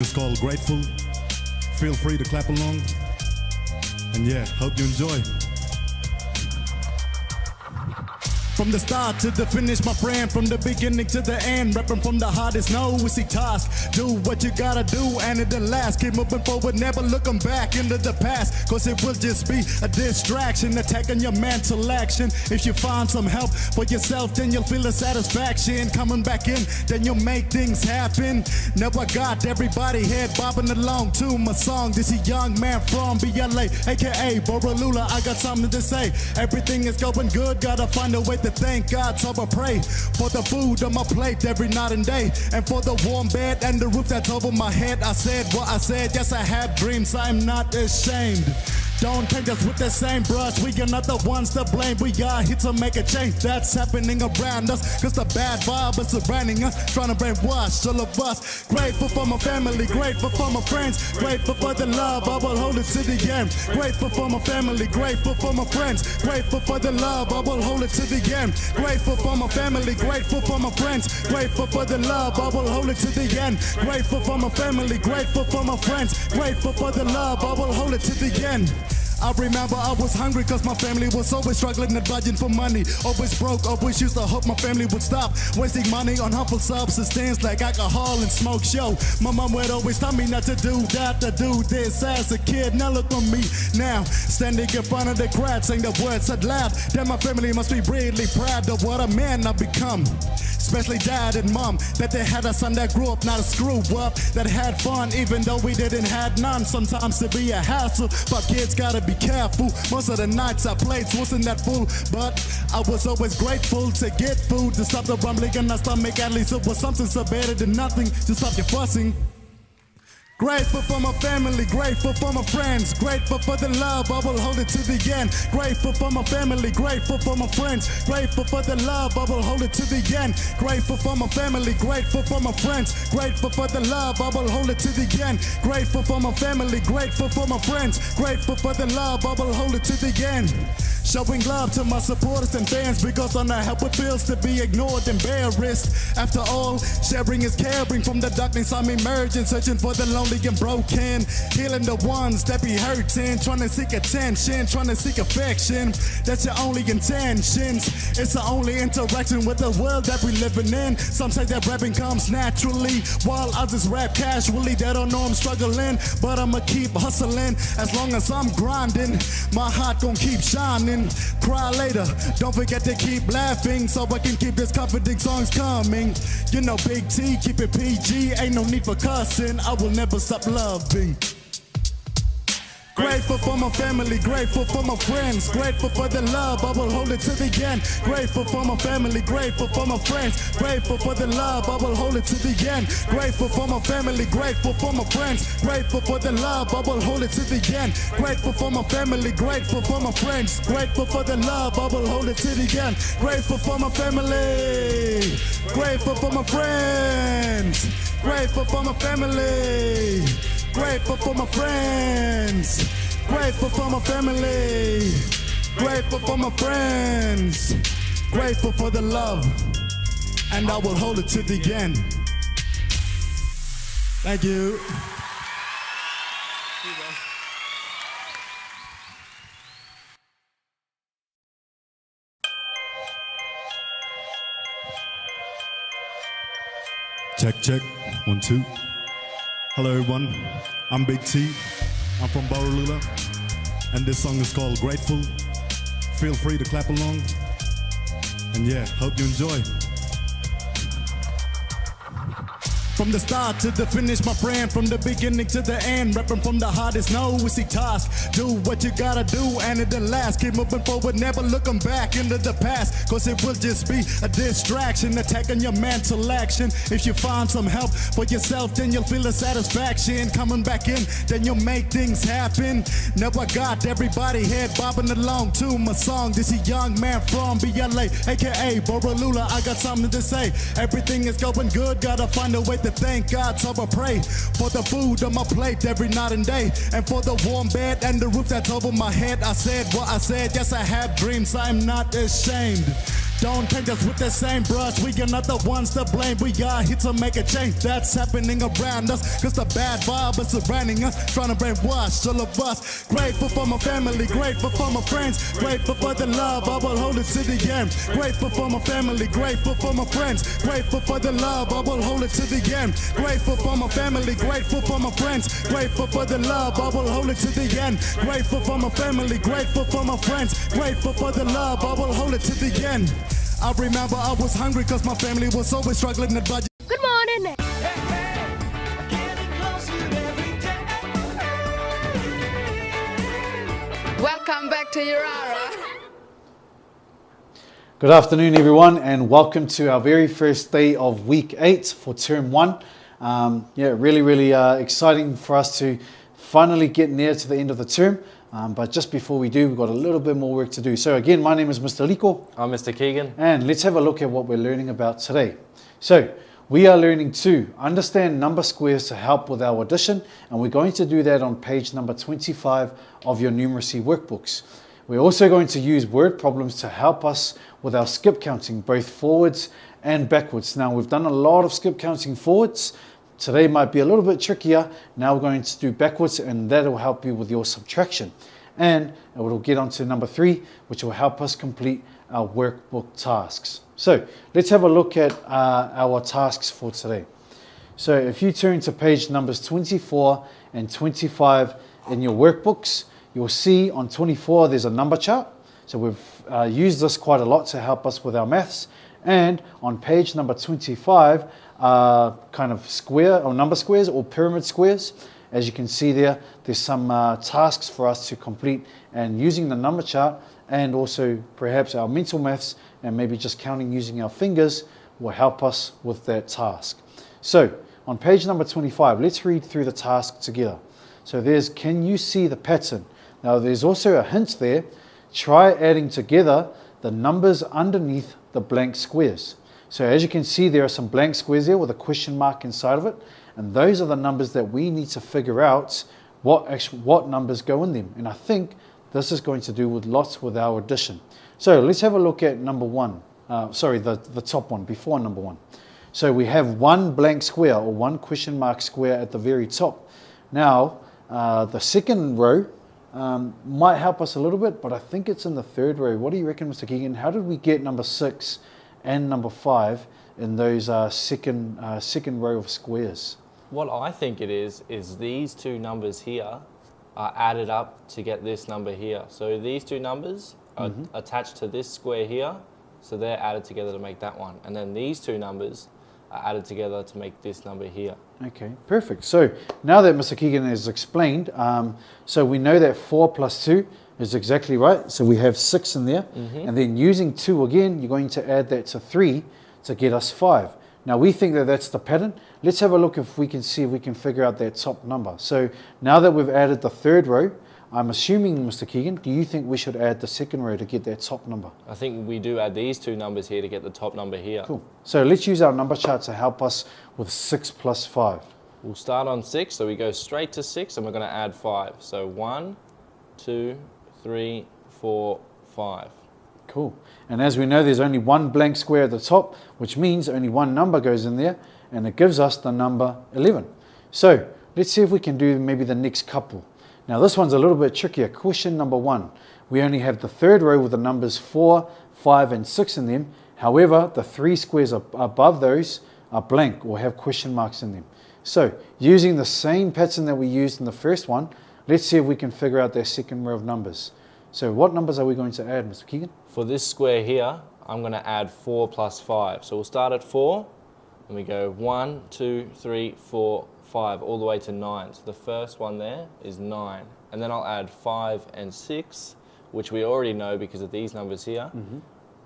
It's called Grateful. Feel free to clap along. And yeah, hope you enjoy. From the start to the finish, my friend, from the beginning to the end, rapping from the hardest, no easy task. Do what you gotta do and it'll last. Keep moving forward, never looking back into the past, cause it will just be a distraction, attacking your mental action. If you find some help for yourself, then you'll feel the satisfaction. Coming back in, then you'll make things happen. Now I got everybody head bobbing along to my song. This is a young man from BLA, aka Borolula. I got something to say. Everything is going good, gotta find a way to thank God, so I pray for the food on my plate every night and day, and for the warm bed and the roof that's over my head. I said what I said, yes I have dreams, I'm not ashamed. Don't paint us with the same brush, we are not the ones to blame. We are here to make a change that's happening around us, cause the bad vibe is surrounding us, trying to brainwash all of us. Grateful for my family, grateful for my friends, grateful for the love, I will hold it to the end. Grateful for my family, grateful for my friends, grateful for the love, I will hold it to the end. Grateful for my family, grateful for my friends, grateful for the love, I will hold it to the end. Grateful for my family, grateful for my friends, grateful for the love, I will hold it to the end. I remember I was hungry cause my family was always struggling and budging for money. Always broke, always used to hope my family would stop wasting money on harmful substances like alcohol and smoke show. My mom would always tell me not to do that, to do this as a kid. Now look on me now, standing in front of the crowd saying the words out loud. Then my family must be really proud of what a man I've become. Especially dad and mom, that they had a son that grew up not a screw up, that had fun even though we didn't have none. Sometimes to be a hassle, but kids gotta be careful. Most of the nights I played wasn't that full, but I was always grateful to get food, to stop the rumbling in my stomach. At least it was something so better than nothing to stop your fussing. Grateful for my family, grateful for my friends, grateful for the love, I will hold it to the end. Grateful for my family, grateful for my friends, grateful for the love, I will hold it to the end. Grateful for my family, grateful for my friends, grateful for the love, I will hold it to the end. Grateful for my family, grateful for my friends, grateful for the love, I will hold it to the end. Showing love to my supporters and fans, because I know how it feels to be ignored and embarrassed. After all, sharing is caring. From the darkness I'm emerging, searching for the lonely and broken, healing the ones that be hurting, trying to seek attention, trying to seek affection. That's your only intentions. It's the only interaction with the world that we living in. Some say that rapping comes naturally, while others rap casually. They don't know I'm struggling, but I'ma keep hustling. As long as I'm grinding, my heart gon' keep shining. Cry later, don't forget to keep laughing, so I can keep this comforting songs coming. You know Big T, keep it PG, ain't no need for cussing. I will never stop loving. Grateful for my family, grateful for my friends, grateful for the love, I will hold it to the end. Grateful for my family, grateful for my friends, grateful for the love, I will hold it to the end. Grateful for my family, grateful for my friends, grateful for the love, I will hold it to the end. Grateful for my family, grateful for my friends, grateful for the love, I will hold it to the end. Grateful for my family, grateful for my friends, grateful for my family, grateful for my friends, grateful for my family, grateful for my friends, grateful for the love, and I will hold it to the end. Thank you. Check, check, 1, 2. Hello everyone, I'm Big T, I'm from Borolula, and this song is called Grateful. Feel free to clap along, and yeah, hope you enjoy. From the start to the finish, my friend, from the beginning to the end, rapping from the hardest, no easy task. Do what you gotta do and it'll last. Keep moving forward, never looking back into the past, cause it will just be a distraction, attacking your mental action. If you find some help for yourself, then you'll feel the satisfaction. Coming back in, then you'll make things happen. Now I got everybody head bobbing along to my song. This is a young man from BLA, aka Borolula. I got something to say. Everything is going good, gotta find a way to thank God, so I pray for the food on my plate every night and day, and for the warm bed and the roof that's over my head. I said what I said, yes I have dreams, I'm not ashamed. Don't paint us with that same brush. We are not the ones to blame. We are here to make a change that's happening around us. Cause the bad vibe is surrounding us, trying to brainwash all of us. Grateful for my family, grateful for my friends, grateful for the love, I will hold it to the end. Grateful for my family, grateful for my friends, grateful for the love, I will hold it to the end. Grateful for my family, grateful for my friends, grateful for the love, I will hold it to the end. Grateful for my family, grateful for my friends, grateful for the love, I will hold it to the end. I remember I was hungry cause my family was always struggling to budget. Good morning. Welcome back to Yirara. Good afternoon everyone and welcome to our very first day of week 8 for term 1. Really exciting for us to finally get near to the end of the term. But just before we do, we've got a little bit more work to do. So again, my name is Mr. Liko. I'm Mr. Keegan. And let's have a look at what we're learning about today. So we are learning to understand number squares to help with our addition. And we're going to do that on page number 25 of your numeracy workbooks. We're also going to use word problems to help us with our skip counting, both forwards and backwards. Now we've done a lot of skip counting forwards. Today might be a little bit trickier. Now we're going to do backwards and that will help you with your subtraction. And it will get on to number 3, which will help us complete our workbook tasks. So let's have a look at our tasks for today. So if you turn to page numbers 24 and 25 in your workbooks, you'll see on 24 there's a number chart. So we've used this quite a lot to help us with our maths. And on page number 25, kind of square or number squares or pyramid squares. As you can see there's some tasks for us to complete, and using the number chart and also perhaps our mental maths and maybe just counting using our fingers will help us with that task. So on page number 25, let's read through the task together. So there's, can you see the pattern? Now there's also a hint there. Try adding together the numbers underneath the blank squares. So as you can see, there are some blank squares there with a question mark inside of it. And those are the numbers that we need to figure out what numbers go in them. And I think this is going to do with lots with our addition. So let's have a look at number 1. The top one, before number 1. So we have one blank square or one question mark square at the very top. Now, the second row might help us a little bit, but I think it's in the third row. What do you reckon, Mr. Keegan? How did we get number 6 and number 5 in those second row of squares? What I think it is these two numbers here are added up to get this number here. So these two numbers are attached to this square here, so they're added together to make that one. And then these two numbers are added together to make this number here. Okay, perfect. So now that Mr. Keegan has explained, so we know that 4 plus 2 is exactly right. So we have 6 in there. And then using 2 again, you're going to add that to 3 to get us 5. Now we think that that's the pattern. Let's have a look if we can see if we can figure out that top number. So now that we've added the third row, I'm assuming, Mr. Keegan, do you think we should add the second row to get that top number? I think we do add these two numbers here to get the top number here. Cool. So let's use our number chart to help us with 6 plus 5. We'll start on 6, so we go straight to 6 and we're going to add 5. So 1, 2, 3, 4, 5. Cool. And as we know, there's only one blank square at the top, which means only one number goes in there, and it gives us the number 11. So let's see if we can do maybe the next couple. Now this one's a little bit trickier. Question number 1. We only have the third row with the numbers 4, 5, and 6 in them. However, the 3 squares above those are blank or have question marks in them. So using the same pattern that we used in the first one, let's see if we can figure out their second row of numbers. So what numbers are we going to add, Mr. Keegan? For this square here, I'm going to add 4 plus 5. So we'll start at 4 and we go 1, 2, 3, 4, 5 all the way to 9. So the first one there is 9. And then I'll add 5 and 6, which we already know because of these numbers here,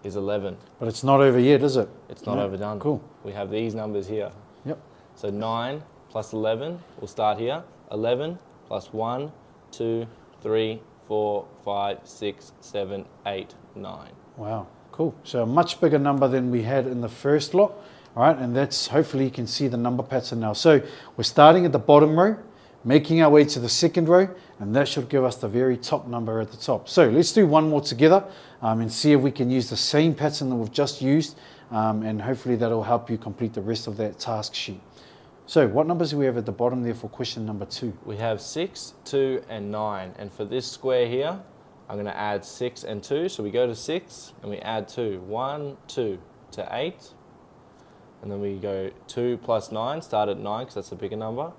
is 11. But it's not over yet, is it? It's not overdone. Cool. We have these numbers here. Yep. So 9 plus 11, we'll start here. 11 plus 1, 2, 3, 4, 5, 6, 7, 8, 9. Wow, cool. So a much bigger number than we had in the first lot. All right, and that's, hopefully you can see the number pattern now. So we're starting at the bottom row, making our way to the second row, and that should give us the very top number at the top. So let's do one more together and see if we can use the same pattern that we've just used, and hopefully that'll help you complete the rest of that task sheet. So what numbers do we have at the bottom there for question number 2? We have 6, 2, and 9. And for this square here, I'm going to add 6 and 2. So we go to 6 and we add 2. 1, 2 to 8. And then we go 2 plus 9, start at 9 because that's a bigger number,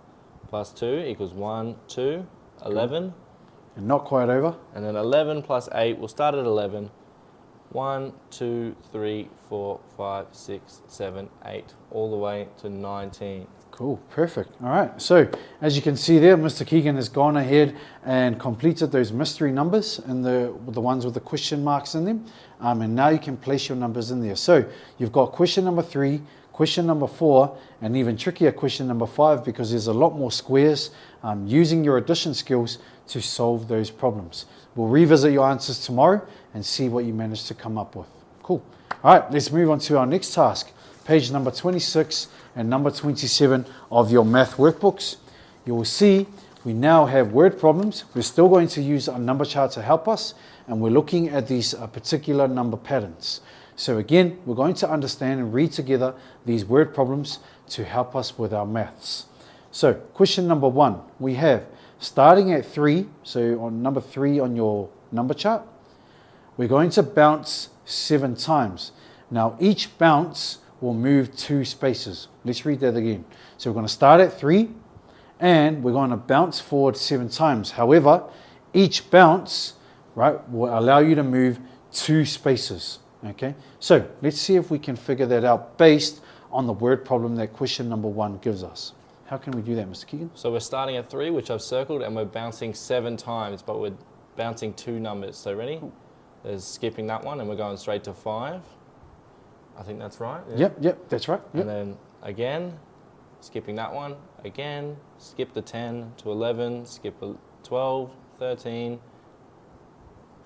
plus 2 equals 1, 2, 11. And not quite over. And then 11 plus 8, we'll start at 11. 1, 2, 3, 4, 5, 6, 7, 8, all the way to 19. Cool, perfect. All right, so as you can see there, Mr. Keegan has gone ahead and completed those mystery numbers and the ones with the question marks in them. And now you can place your numbers in there. So you've got question number 3, question number 4, and even trickier question number 5, because there's a lot more squares, using your addition skills to solve those problems. We'll revisit your answers tomorrow and see what you managed to come up with. Cool. All right, let's move on to our next task. Page number 26 and number 27 of your math workbooks. You will see we now have word problems. We're still going to use a number chart to help us, and we're looking at these particular number patterns. So again, we're going to understand and read together these word problems to help us with our maths. So question number 1, we have starting at 3, so on number 3 on your number chart, we're going to bounce 7 times. Now each bounce will move 2 spaces. Let's read that again. So we're going to start at 3 and we're going to bounce forward 7 times. However, each bounce, right, will allow you to move 2 spaces. Okay, so let's see if we can figure that out based on the word problem that question number 1 gives us. How can we do that, Mr. Keegan? So we're starting at 3, which I've circled, and we're bouncing 7 times, but we're bouncing 2 numbers. So ready? There's skipping that one, and we're going straight to 5. I think that's right. Yeah. Yep, that's right. Yep. And then again, skipping that one, again, skip the 10 to 11, skip 12, 13,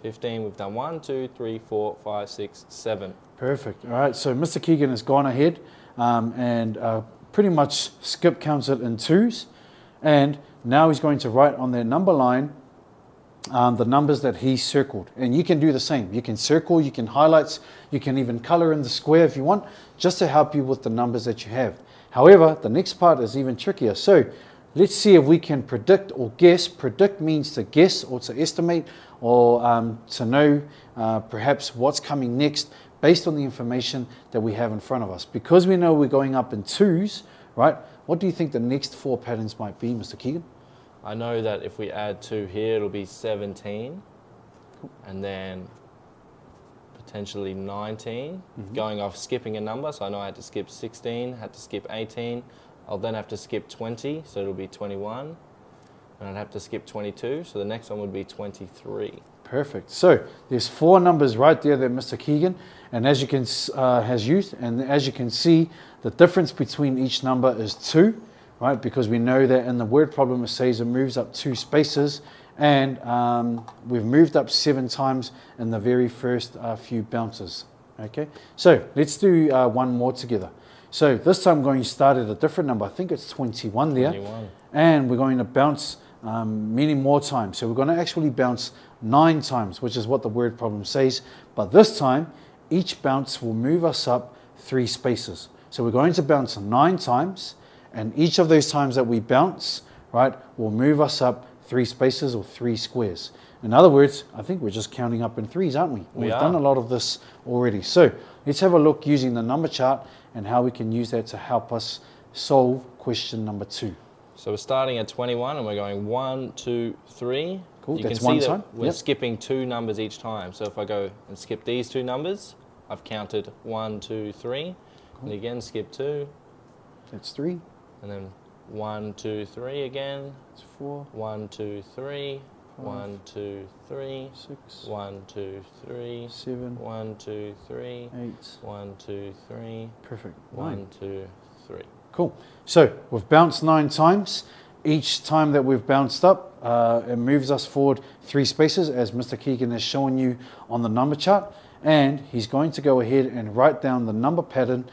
15. We've done 1, 2, 3, 4, 5, 6, 7. Perfect. All right, so Mr. Keegan has gone ahead and pretty much skip counts it in 2s. And now he's going to write on their number line the numbers that he circled. And you can do the same. You can circle, you can highlight, you can even color in the square if you want, just to help you with the numbers that you have. However, the next part is even trickier. So let's see if we can predict or guess. Predict means to guess or to estimate, or to know perhaps what's coming next based on the information that we have in front of us. Because we know we're going up in 2s, right? What do you think the next 4 patterns might be, Mr. Keegan? I know that if we add 2 here, it'll be 17. Cool. And then potentially 19, going off skipping a number. So I know I had to skip 16, had to skip 18. I'll then have to skip 20, so it'll be 21. And I'd have to skip 22, so the next one would be 23. Perfect. So there's 4 numbers right there that Mr. Keegan and as you can has used, and as you can see, the difference between each number is 2, right? Because we know that in the word problem it says it moves up 2 spaces, and we've moved up 7 times in the very first few bounces. Okay, so let's do one more together. So this time I'm going to start at a different number. I think it's 21 there. 21. And we're going to bounce many more times. So we're going to actually bounce 9 times, which is what the word problem says. But this time, each bounce will move us up 3 spaces. So we're going to bounce 9 times, and each of those times that we bounce, right, will move us up 3 spaces or 3 squares. In other words, I think we're just counting up in 3s, aren't we? We've done a lot of this already. So let's have a look using the number chart and how we can use that to help us solve question number 2. So we're starting at 21 and we're going 1, 2, 3. Cool, you that's can one see time. that we're skipping 2 numbers each time. So if I go and skip these 2 numbers, I've counted 1, 2, 3. Cool. And again, skip 2. That's 3. And then 1, 2, 3 again. That's 4. 1, 2, 3. 1, 2, 3. 6. 1, 2, 3. 7. 1, 2, 3. 8. 1, 2, 3. Perfect. 1, 2, 3. Cool. So we've bounced 9 times. Each time that we've bounced up, it moves us forward 3 spaces, as Mr. Keegan has shown you on the number chart. And he's going to go ahead and write down the number pattern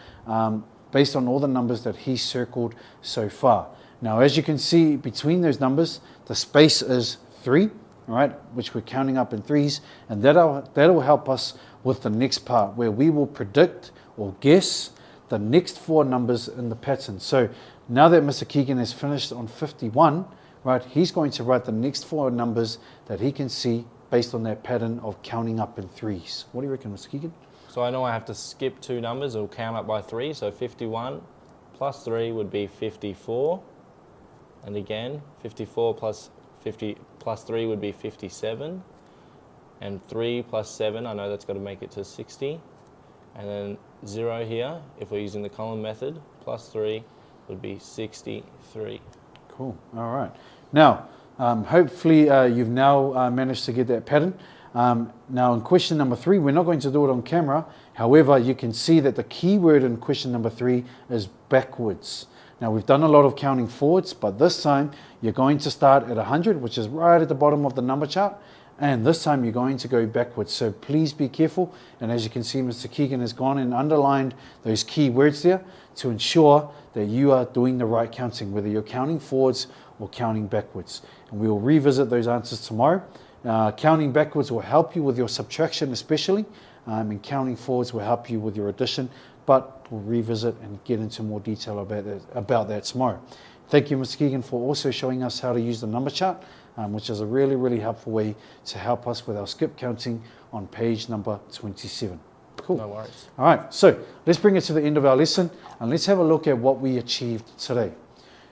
based on all the numbers that he's circled so far. Now, as you can see between those numbers, the space is 3, all right, which we're counting up in threes, and that'll help us with the next part where we will predict or guess the next 4 numbers in the pattern. So now that Mr. Keegan has finished on 51, right, he's going to write the next 4 numbers that he can see based on that pattern of counting up in threes. What do you reckon, Mr. Keegan? So I know I have to skip 2 numbers, it'll count up by 3, so 51 plus 3 would be 54, and again 54 plus 3 would be 57, and 3 plus 7, I know that's got to make it to 60, and then 0 here, if we're using the column method, plus 3 would be 63. Cool, all right. Now, hopefully you've now managed to get that pattern. Now in question number 3, we're not going to do it on camera. However, you can see that the key word in question number 3 is backwards. Now we've done a lot of counting forwards, but this time you're going to start at 100, which is right at the bottom of the number chart. And this time you're going to go backwards. So please be careful. And as you can see, Mr. Keegan has gone and underlined those key words there to ensure that you are doing the right counting, whether you're counting forwards or counting backwards. And we will revisit those answers tomorrow. Counting backwards will help you with your subtraction especially, and counting forwards will help you with your addition, but we'll revisit and get into more detail about that tomorrow. Thank you, Mr. Keegan, for also showing us how to use the number chart, which is a really, really helpful way to help us with our skip counting on page number 27. Cool. No worries. All right, so let's bring it to the end of our lesson, and let's have a look at what we achieved today.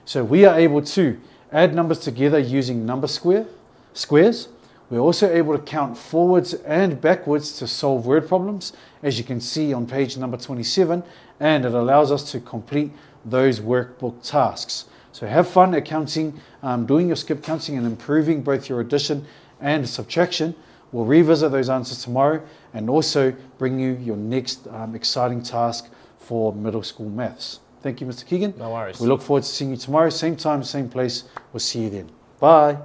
So we are able to add numbers together using number squares. We're also able to count forwards and backwards to solve word problems, as you can see on page number 27, and it allows us to complete those workbook tasks. So have fun at counting, doing your skip counting and improving both your addition and subtraction. We'll revisit those answers tomorrow and also bring you your next exciting task for middle school maths. Thank you, Mr. Keegan. No worries. We look forward to seeing you tomorrow, same time, same place. We'll see you then. Bye.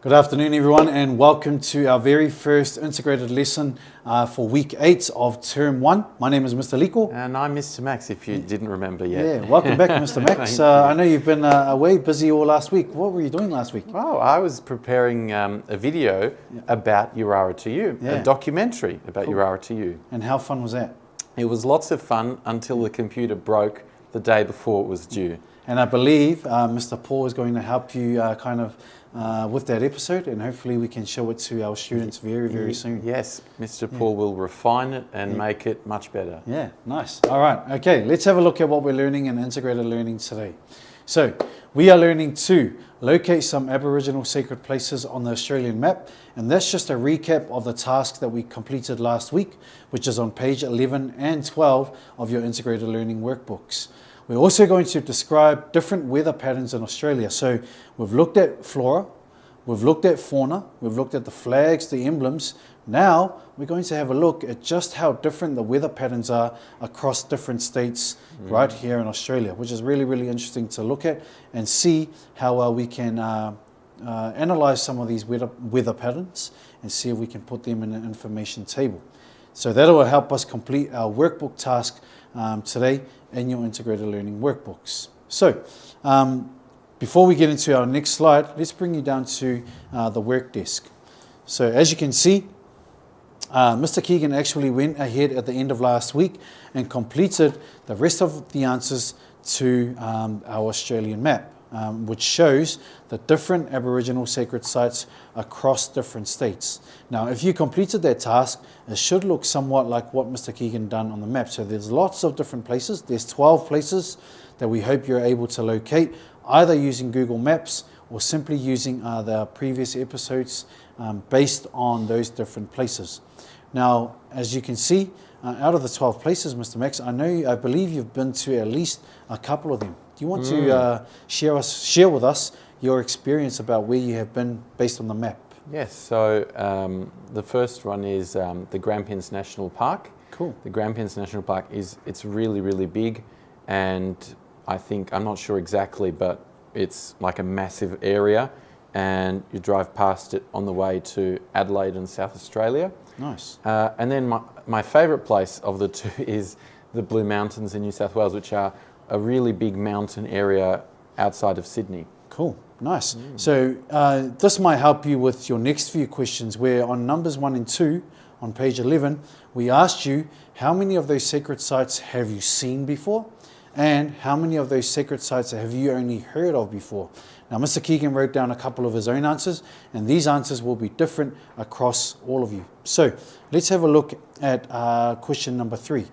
Good afternoon, everyone, and welcome to our very first integrated lesson for week 8 of term 1. My name is Mr. Liko. And I'm Mr. Max, if you didn't remember yet. Yeah, welcome back, Mr. Max. I know you've been away, busy all last week. What were you doing last week? Oh, I was preparing a video about Yirara to You, a documentary about Yirara to You. And how fun was that? It was lots of fun until the computer broke the day before it was due. And I believe Mr. Paul is going to help you with that episode, and hopefully we can show it to our students very, very soon. Yes, Mr. Paul will refine it and make it much better. Yeah, nice. All right, okay, let's have a look at what we're learning in integrated learning today. So, we are learning to locate some Aboriginal sacred places on the Australian map, and that's just a recap of the task that we completed last week, which is on page 11 and 12 of your integrated learning workbooks. We're also going to describe different weather patterns in Australia. So we've looked at flora, we've looked at fauna, we've looked at the flags, the emblems. Now we're going to have a look at just how different the weather patterns are across different states right here in Australia, which is really, really interesting to look at and see how we can analyze some of these weather patterns and see if we can put them in an information table. So that will help us complete our workbook task today in your integrated learning workbooks. So before we get into our next slide, let's bring you down to the work desk. So as you can see, Mr. Keegan actually went ahead at the end of last week and completed the rest of the answers to our Australian map, which shows the different Aboriginal sacred sites across different states. Now, if you completed that task, it should look somewhat like what Mr. Keegan done on the map. So there's lots of different places. There's 12 places that we hope you're able to locate, either using Google Maps or simply using the previous episodes based on those different places. Now, as you can see, out of the 12 places, Mr. Max, I believe you've been to at least a couple of them. Do you want to share with us your experience about where you have been based on the map? Yes, so the first one is the Grampians National Park. Cool. The Grampians National Park it's really, really big, and I'm not sure exactly, but it's like a massive area, and you drive past it on the way to Adelaide in South Australia. Nice. And then my favourite place of the two is the Blue Mountains in New South Wales, which are a really big mountain area outside of Sydney. Cool, nice. So this might help you with your next few questions, where on numbers 1 and 2 on page 11, we asked you how many of those sacred sites have you seen before, and how many of those sacred sites have you only heard of before. Now, Mr. Keegan wrote down a couple of his own answers, and these answers will be different across all of you. So let's have a look at question number 3.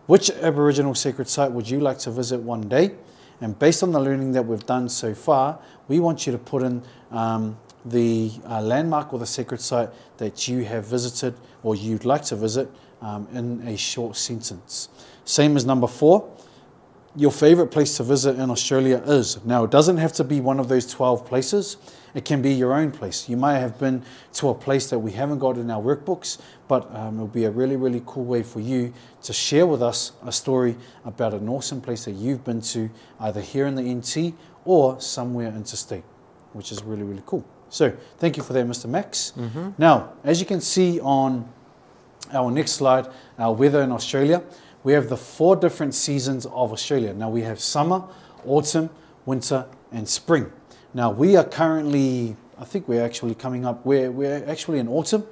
Which Aboriginal sacred site would you like to visit one day? And based on the learning that we've done so far, we want you to put in the landmark or the sacred site that you have visited or you'd like to visit in a short sentence. Same as number 4. Your favourite place to visit in Australia is. Now, it doesn't have to be one of those 12 places. It can be your own place. You might have been to a place that we haven't got in our workbooks, but it'll be a really, really cool way for you to share with us a story about an awesome place that you've been to, either here in the NT or somewhere interstate, which is really, really cool. So, thank you for that, Mr. Max. Now, as you can see on our next slide, our weather in Australia, we have the 4 different seasons of Australia. Now we have summer, autumn, winter, and spring. Now we are currently, I think we're actually coming up, we're actually in autumn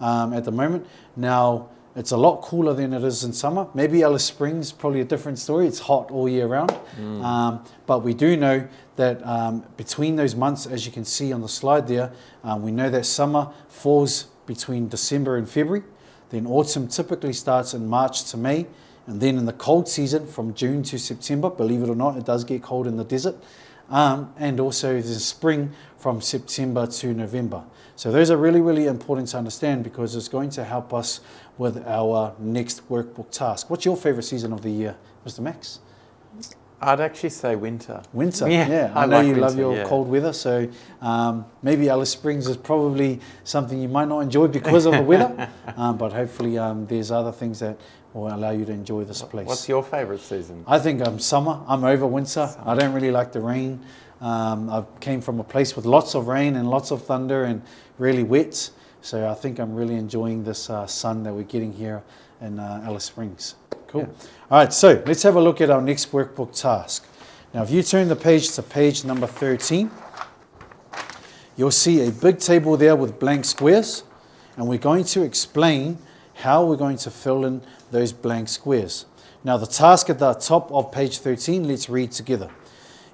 at the moment. Now it's a lot cooler than it is in summer. Maybe Alice Springs, probably a different story. It's hot all year round. But we do know that between those months, as you can see on the slide there, we know that summer falls between December and February. Then autumn typically starts in March to May. And then in the cold season, from June to September, believe it or not, it does get cold in the desert. And also there's spring from September to November. So those are really, really important to understand because it's going to help us with our next workbook task. What's your favourite season of the year, Mr. Max? I'd actually say winter. Winter, yeah. I know like you winter, love your cold weather, so maybe Alice Springs is probably something you might not enjoy because of the weather, but hopefully there's other things that will allow you to enjoy this place. What's your favourite season? I think summer. I'm over winter. I don't really like the rain. I came from a place with lots of rain and lots of thunder and really wet, so I think I'm really enjoying this sun that we're getting here in Alice Springs. Cool. Yeah. All right, so let's have a look at our next workbook task. Now, if you turn the page to page number 13, you'll see a big table there with blank squares, and we're going to explain how we're going to fill in those blank squares. Now the task at the top of page 13, let's read together.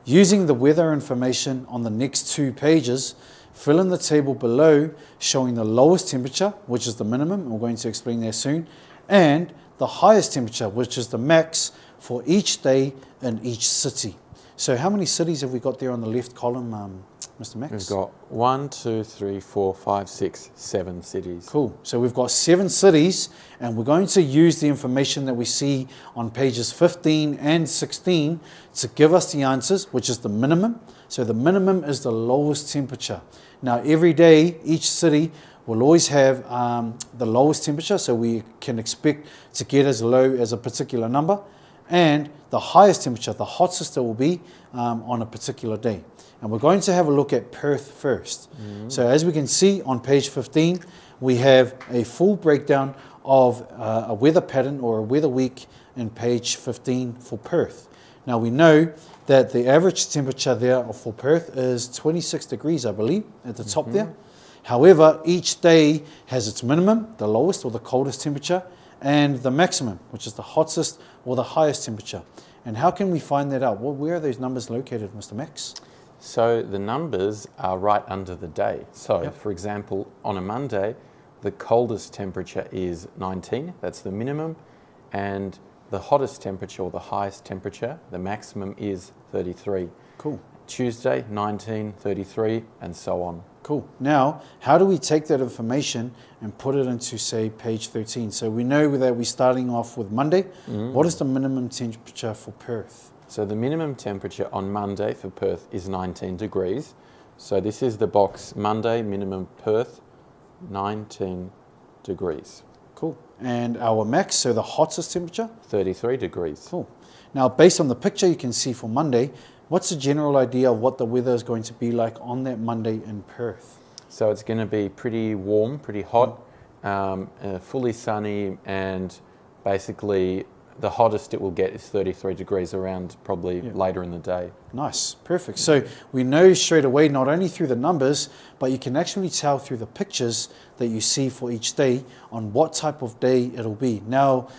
Using the weather information on the next 2 pages, fill in the table below showing the lowest temperature, which is the minimum, we're going to explain that soon, and the highest temperature, which is the max for each day in each city. So how many cities have we got there on the left column, Mr. Max? We've got 1, 2, 3, 4, 5, 6, 7 cities. Cool. So we've got 7 cities, and we're going to use the information that we see on pages 15 and 16 to give us the answers, which is the minimum. So the minimum is the lowest temperature. Now every day, each city will always have the lowest temperature, so we can expect to get as low as a particular number, and the highest temperature, the hottest it will be on a particular day. And we're going to have a look at Perth first. So as we can see on page 15, we have a full breakdown of a weather pattern or a weather week in page 15 for Perth. Now we know that the average temperature there for Perth is 26 degrees, I believe, at the top there. However, each day has its minimum, the lowest or the coldest temperature, and the maximum, which is the hottest or the highest temperature. And how can we find that out? Well, where are those numbers located, Mr. Max? So the numbers are right under the day. So for example, on a Monday, the coldest temperature is 19, that's the minimum, and the hottest temperature or the highest temperature, the maximum is 33. Cool. Tuesday, 19, 33, and so on. Cool. Now, how do we take that information and put it into, say, page 13? So we know that we're starting off with Monday. What is the minimum temperature for Perth? So the minimum temperature on Monday for Perth is 19 degrees. So this is the box, Monday, minimum Perth, 19 degrees. Cool. And our max, so the hottest temperature? 33 degrees. Cool. Now, based on the picture you can see for Monday, what's the general idea of what the weather is going to be like on that Monday in Perth? So it's going to be pretty warm, pretty hot, fully sunny, and basically the hottest it will get is 33 degrees around probably later in the day. Nice, perfect. So we know straight away, not only through the numbers, but you can actually tell through the pictures that you see for each day on what type of day it'll be. Now,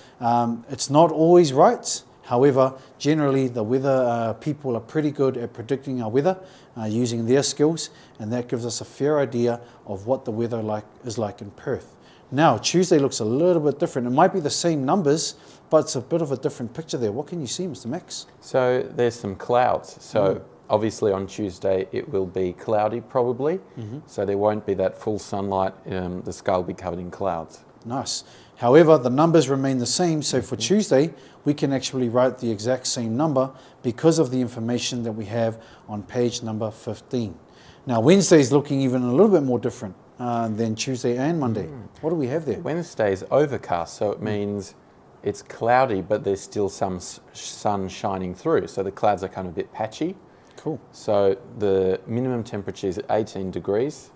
it's not always right. However, generally the weather people are pretty good at predicting our weather using their skills, and that gives us a fair idea of what the weather is like in Perth. Now, Tuesday looks a little bit different. It might be the same numbers, but it's a bit of a different picture there. What can you see, Mr. Max? So there's some clouds. So obviously on Tuesday it will be cloudy probably. So there won't be that full sunlight. The sky will be covered in clouds. Nice. However, the numbers remain the same. So for Tuesday, we can actually write the exact same number because of the information that we have on page number 15. Now, Wednesday is looking even a little bit more different than Tuesday and Monday. What do we have there? Wednesday is overcast, so it means it's cloudy, but there's still some sun shining through. So the clouds are kind of a bit patchy. Cool. So the minimum temperature is 18 degrees.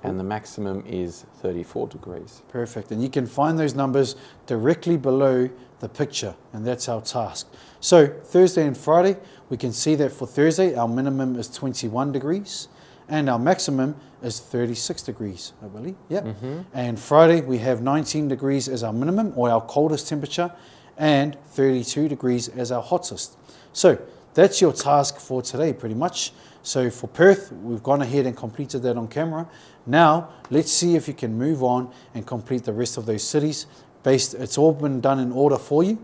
And the maximum is 34 degrees. Perfect. And you can find those numbers directly below the picture, and that's our task. So Thursday and Friday, we can see that for Thursday, our minimum is 21 degrees, and our maximum is 36 degrees, I believe. Yep. And Friday, we have 19 degrees as our minimum, or our coldest temperature, and 32 degrees as our hottest. So that's your task for today, pretty much. So for Perth, we've gone ahead and completed that on camera. Now, let's see if you can move on and complete the rest of those cities. It's all been done in order for you,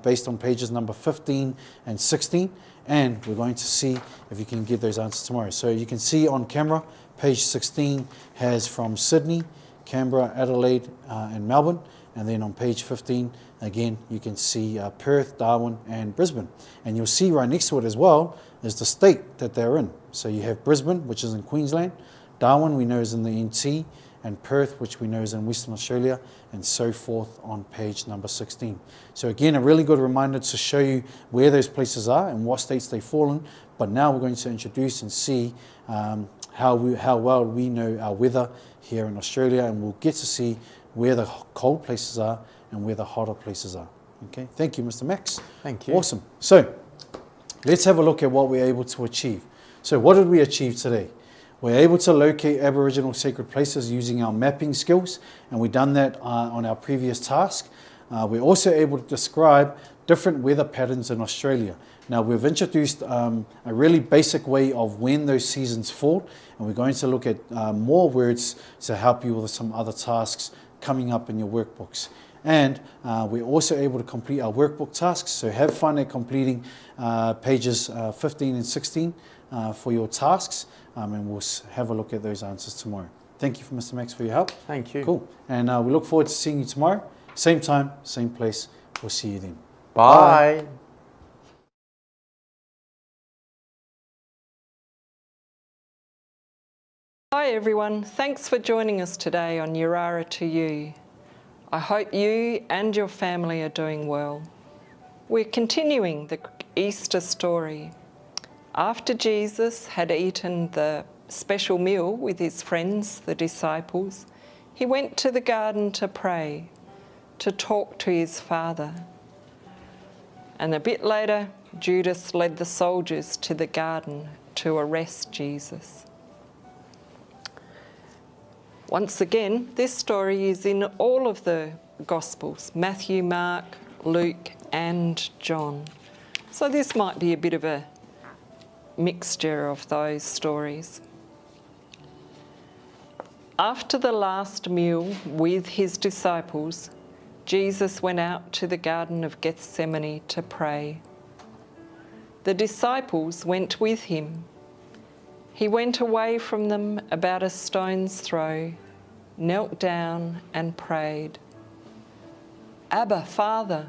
based on pages number 15 and 16. And we're going to see if you can get those answers tomorrow. So you can see on camera, page 16 has from Sydney, Canberra, Adelaide, and Melbourne. And then on page 15, again, you can see Perth, Darwin, and Brisbane. And you'll see right next to it as well is the state that they're in. So you have Brisbane, which is in Queensland, Darwin, we know is in the NT, and Perth, which we know is in Western Australia, and so forth on page number 16. So again, a really good reminder to show you where those places are and what states they fall in. But now we're going to introduce and see how well we know our weather here in Australia, and we'll get to see where the cold places are and where the hotter places are. Okay, thank you, Mr. Max. Thank you. Awesome. So let's have a look at what we're able to achieve. So what did we achieve today? We're able to locate Aboriginal sacred places using our mapping skills, and we've done that on our previous task. We're also able to describe different weather patterns in Australia. Now, we've introduced a really basic way of when those seasons fall, and we're going to look at more words to help you with some other tasks coming up in your workbooks. And we're also able to complete our workbook tasks, so have fun at completing pages 15 and 16 for your tasks, and we'll have a look at those answers tomorrow. Thank you, Mr. Max, for your help. Thank you. Cool. And we look forward to seeing you tomorrow. Same time, same place. We'll see you then. Bye. Hi everyone, thanks for joining us today on Yirara to You. I hope you and your family are doing well. We're continuing the Easter story. After Jesus had eaten the special meal with his friends, the disciples, he went to the garden to pray, to talk to his Father. And a bit later, Judas led the soldiers to the garden to arrest Jesus. Once again, this story is in all of the Gospels, Matthew, Mark, Luke and John. So this might be a bit of a mixture of those stories. After the last meal with his disciples, Jesus went out to the Garden of Gethsemane to pray. The disciples went with him. He went away from them about a stone's throw, knelt down and prayed. "Abba, Father,"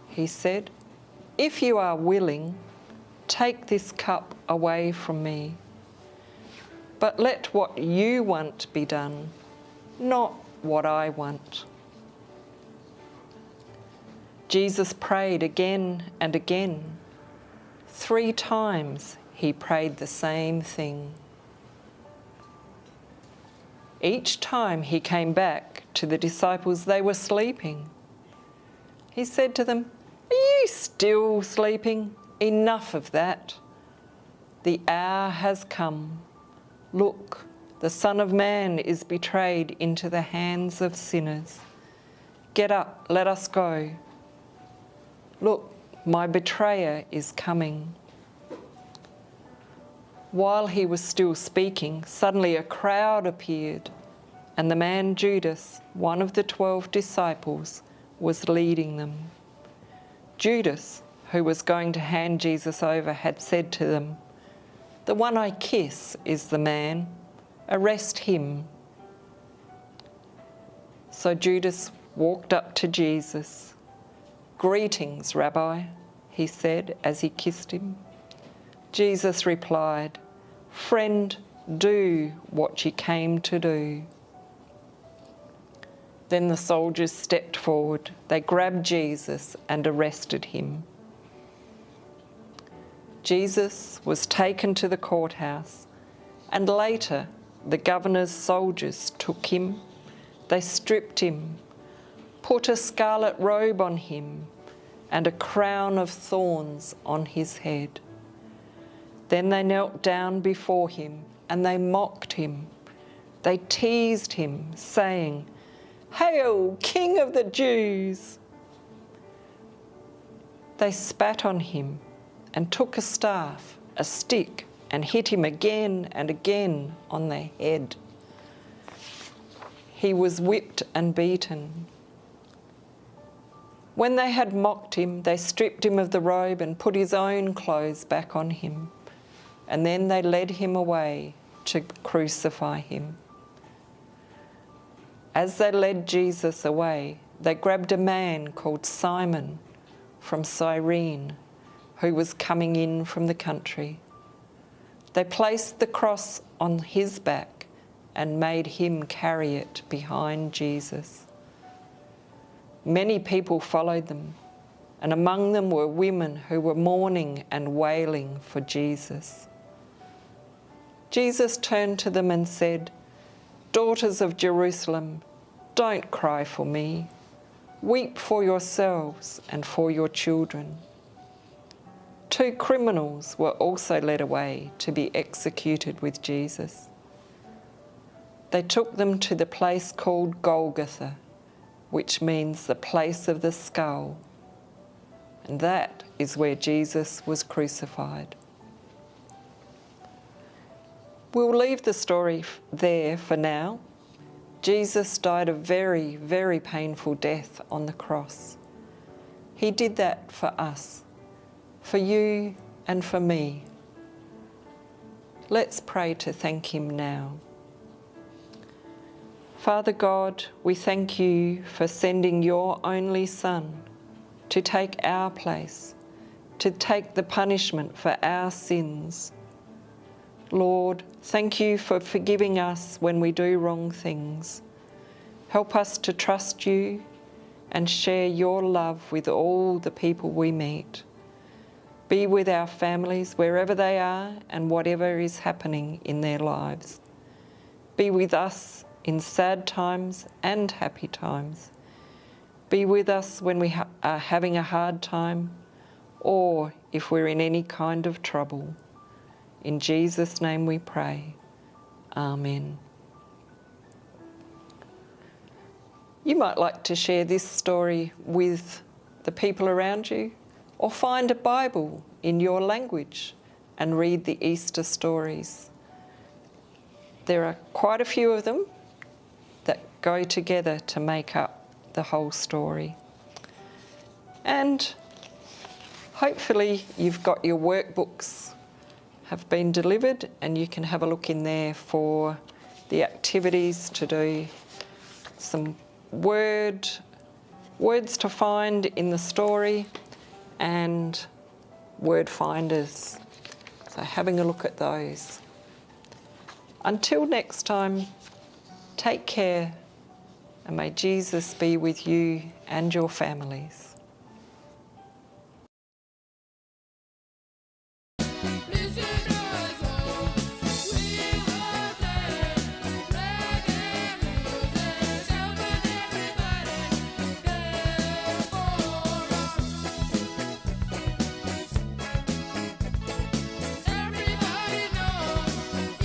he said, "if you are willing, take this cup away from me. But let what you want be done, not what I want." Jesus prayed again and again. 3 times he prayed the same thing. Each time he came back to the disciples, they were sleeping. He said to them, "Are you still sleeping? Enough of that. The hour has come. Look, the Son of Man is betrayed into the hands of sinners. Get up, let us go. Look, my betrayer is coming." While he was still speaking, suddenly a crowd appeared, and the man Judas, one of the 12 disciples, was leading them. Judas, who was going to hand Jesus over, had said to them, "The one I kiss is the man. Arrest him." So Judas walked up to Jesus. "Greetings, Rabbi," he said as he kissed him. Jesus replied, "Friend, do what you came to do." Then the soldiers stepped forward. They grabbed Jesus and arrested him. Jesus was taken to the courthouse, and later the governor's soldiers took him. They stripped him, put a scarlet robe on him, and a crown of thorns on his head. Then they knelt down before him and they mocked him. They teased him, saying, "Hail, King of the Jews!" They spat on him and took a staff, a stick, and hit him again and again on the head. He was whipped and beaten. When they had mocked him, they stripped him of the robe and put his own clothes back on him. And then they led him away to crucify him. As they led Jesus away, they grabbed a man called Simon from Cyrene, who was coming in from the country. They placed the cross on his back and made him carry it behind Jesus. Many people followed them, and among them were women who were mourning and wailing for Jesus. Jesus turned to them and said, "Daughters of Jerusalem, don't cry for me. Weep for yourselves and for your children." 2 criminals were also led away to be executed with Jesus. They took them to the place called Golgotha, which means the place of the skull. And that is where Jesus was crucified. We'll leave the story there for now. Jesus died a very, very painful death on the cross. He did that for us, for you and for me. Let's pray to thank him now. Father God, we thank you for sending your only Son to take our place, to take the punishment for our sins. Lord, thank you for forgiving us when we do wrong things. Help us to trust you and share your love with all the people we meet. Be with our families wherever they are and whatever is happening in their lives. Be with us in sad times and happy times. Be with us when we are having a hard time or if we're in any kind of trouble. In Jesus' name we pray. Amen. You might like to share this story with the people around you, or find a Bible in your language and read the Easter stories. There are quite a few of them that go together to make up the whole story. And hopefully you've got your workbooks have been delivered and you can have a look in there for the activities to do, some words to find in the story and word finders. So having a look at those. Until next time, take care and may Jesus be with you and your families. Everybody knows,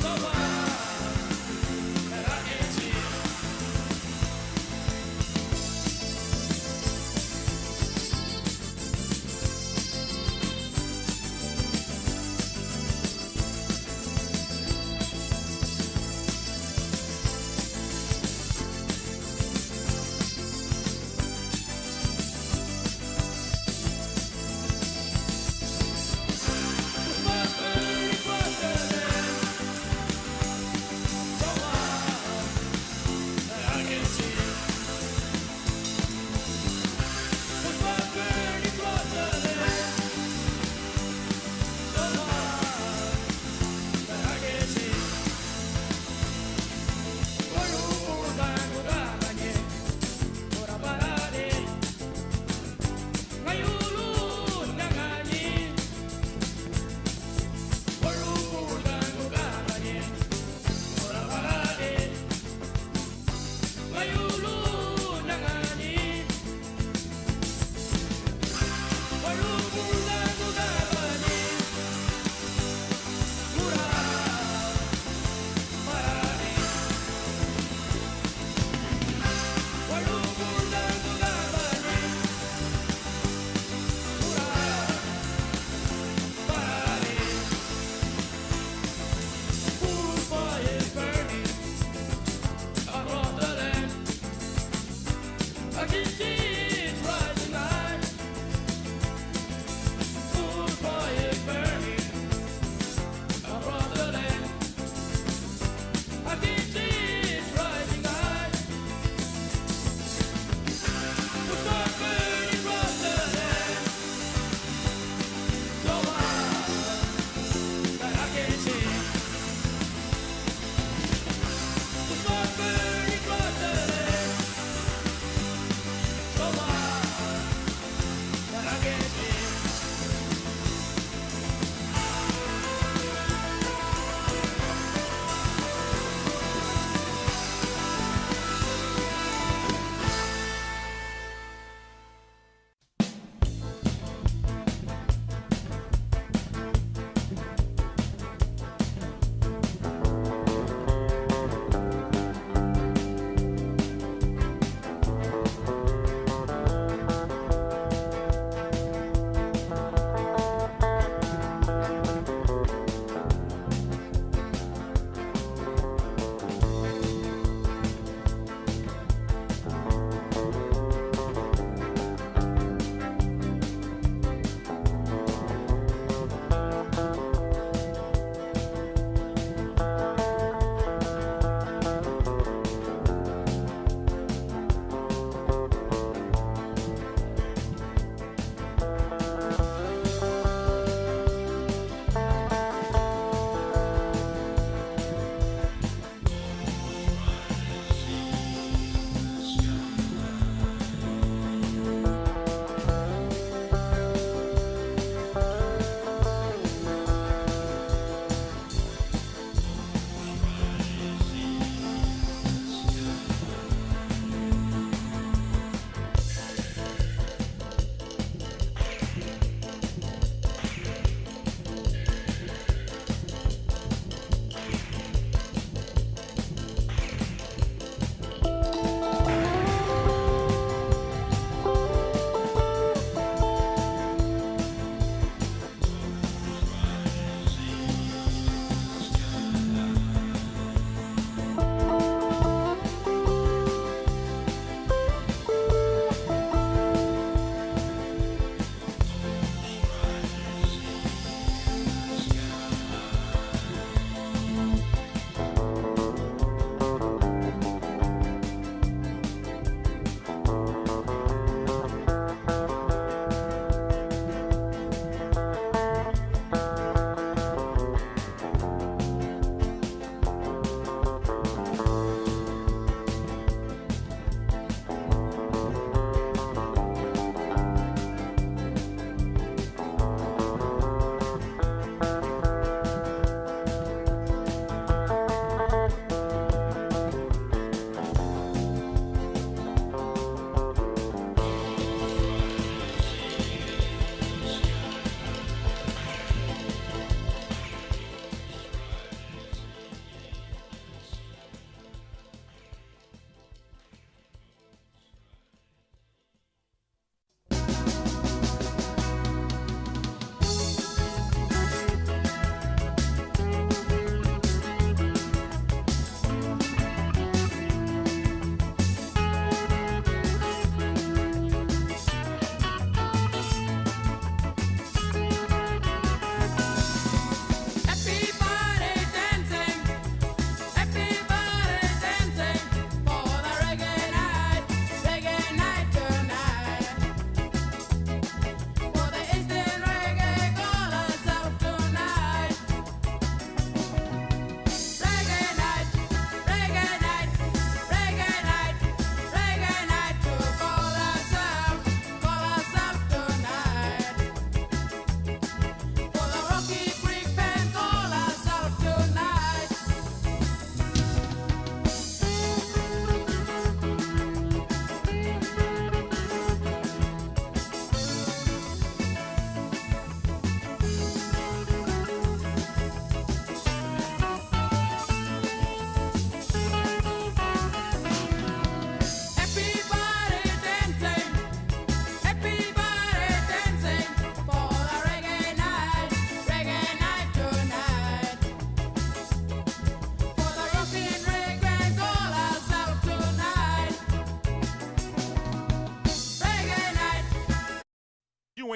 Come on.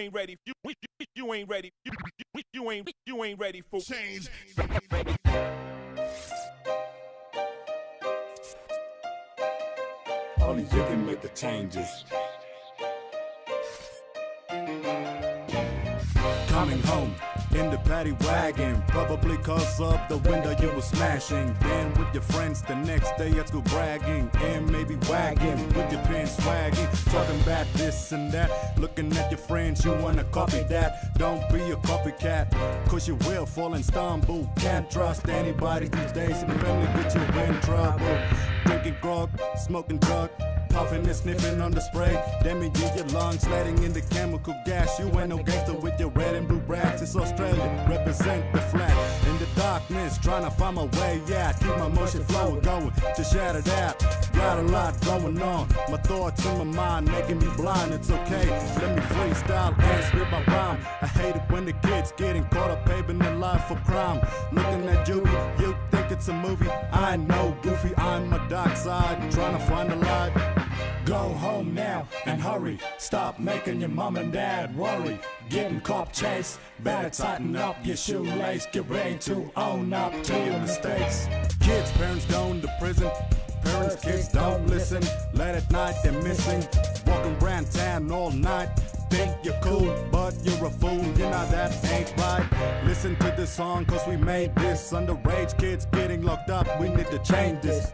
ain't ready. You ain't ready. You ain't ready for change. Only you can make the changes. Coming home in the paddy wagon, probably cause of the window you were smashing. Then with your friends the next day at school bragging, and maybe wagging with your pants swagging, talking about this and that, looking at your friends, you wanna copy that. Don't be a copycat, cause you will fall and stumble. Can't trust anybody these days, and family get you in trouble. Drinking grog, smoking drug, puffing and sniffing on the spray, damaging your lungs, letting in the chemical gas. You ain't no gangster with your red and blue brags. It's Australia, represent the flag. In the darkness, trying to find my way out. Keep my motion flowing, going to shout it out. Got a lot going on, my thoughts in my mind making me blind. It's okay, let me freestyle and spit my rhyme. I hate it when the kids getting caught up paving their life for crime. Looking at you think it's a movie. I know, goofy, I'm my dark side, trying to find the light. Go home now and hurry. Stop making your mom and dad worry. Getting cop chase, better tighten up your shoelace. Get ready to own up to your mistakes. Kids, parents going to prison. Parents, kids don't listen. Late at night they're missing. Walking around town all night. Think you're cool, but you're a fool. You know that ain't right. Listen to this song, cause we made this. Underage kids getting locked up, we need to change this.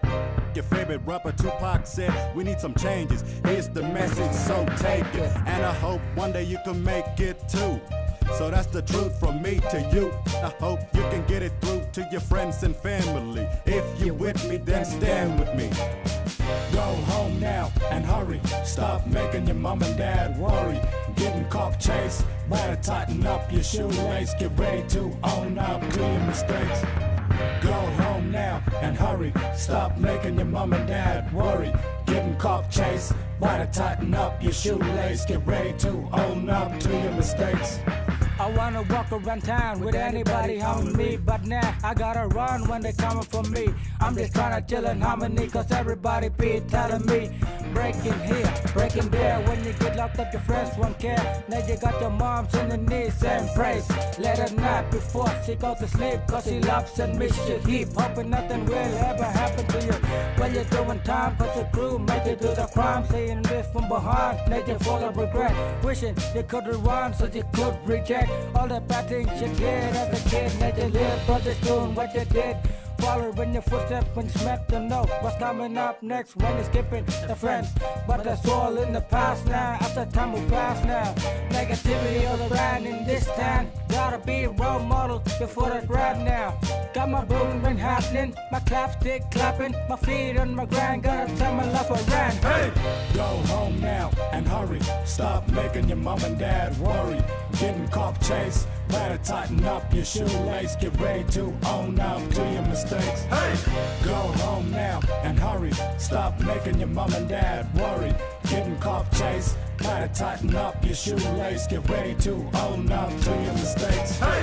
Your favorite rapper Tupac said we need some changes. Here's the message, so take it. And I hope one day you can make it too. So that's the truth from me to you. I hope you can get it through to your friends and family. If you're with me, then stand with me. Go home now and hurry. Stop making your mom and dad worry. Getting cop chase, better tighten up your shoelace. Get ready to own up to your mistakes. Go home now and hurry. Stop making your mom and dad worry. Getting cop chase, better tighten up your shoelace. Get ready to own up to your mistakes. I wanna walk around town with anybody harming me, but now I gotta run when they coming for me. I'm just trying to chill in harmony, cause everybody be telling me breaking here, breaking there. When you get locked up, your friends won't care. Now you got your moms in the knees and praise. Let her nap before she goes to sleep, cause she loves and miss you heap. Hoping nothing will ever happen to you when you're doing time, cause the crew made you do the crime. Saying this from behind, made you full of regret. Wishing you could rewind so you could reject all the bad things you did as a kid. Made you live, but just doing what you did. Follow in your footsteps when you smack to know what's coming up next when you're skipping the friends. But that's all in the past now, after time will pass now. Negativity all around in this town. Gotta be a role model before that right now. Got my boom ring happening, my clapstick clapping, my feet on my ground, gotta turn my life around. Hey! Go home now and hurry. Stop making your mom and dad worry. Getting cop chase, better tighten up your shoelace. Get ready to own up to your mistakes. Hey! Go home now and hurry. Stop making your mom and dad worry. Getting cop chase, better tighten up your shoelace. Get ready to own up to your mistakes. Hey!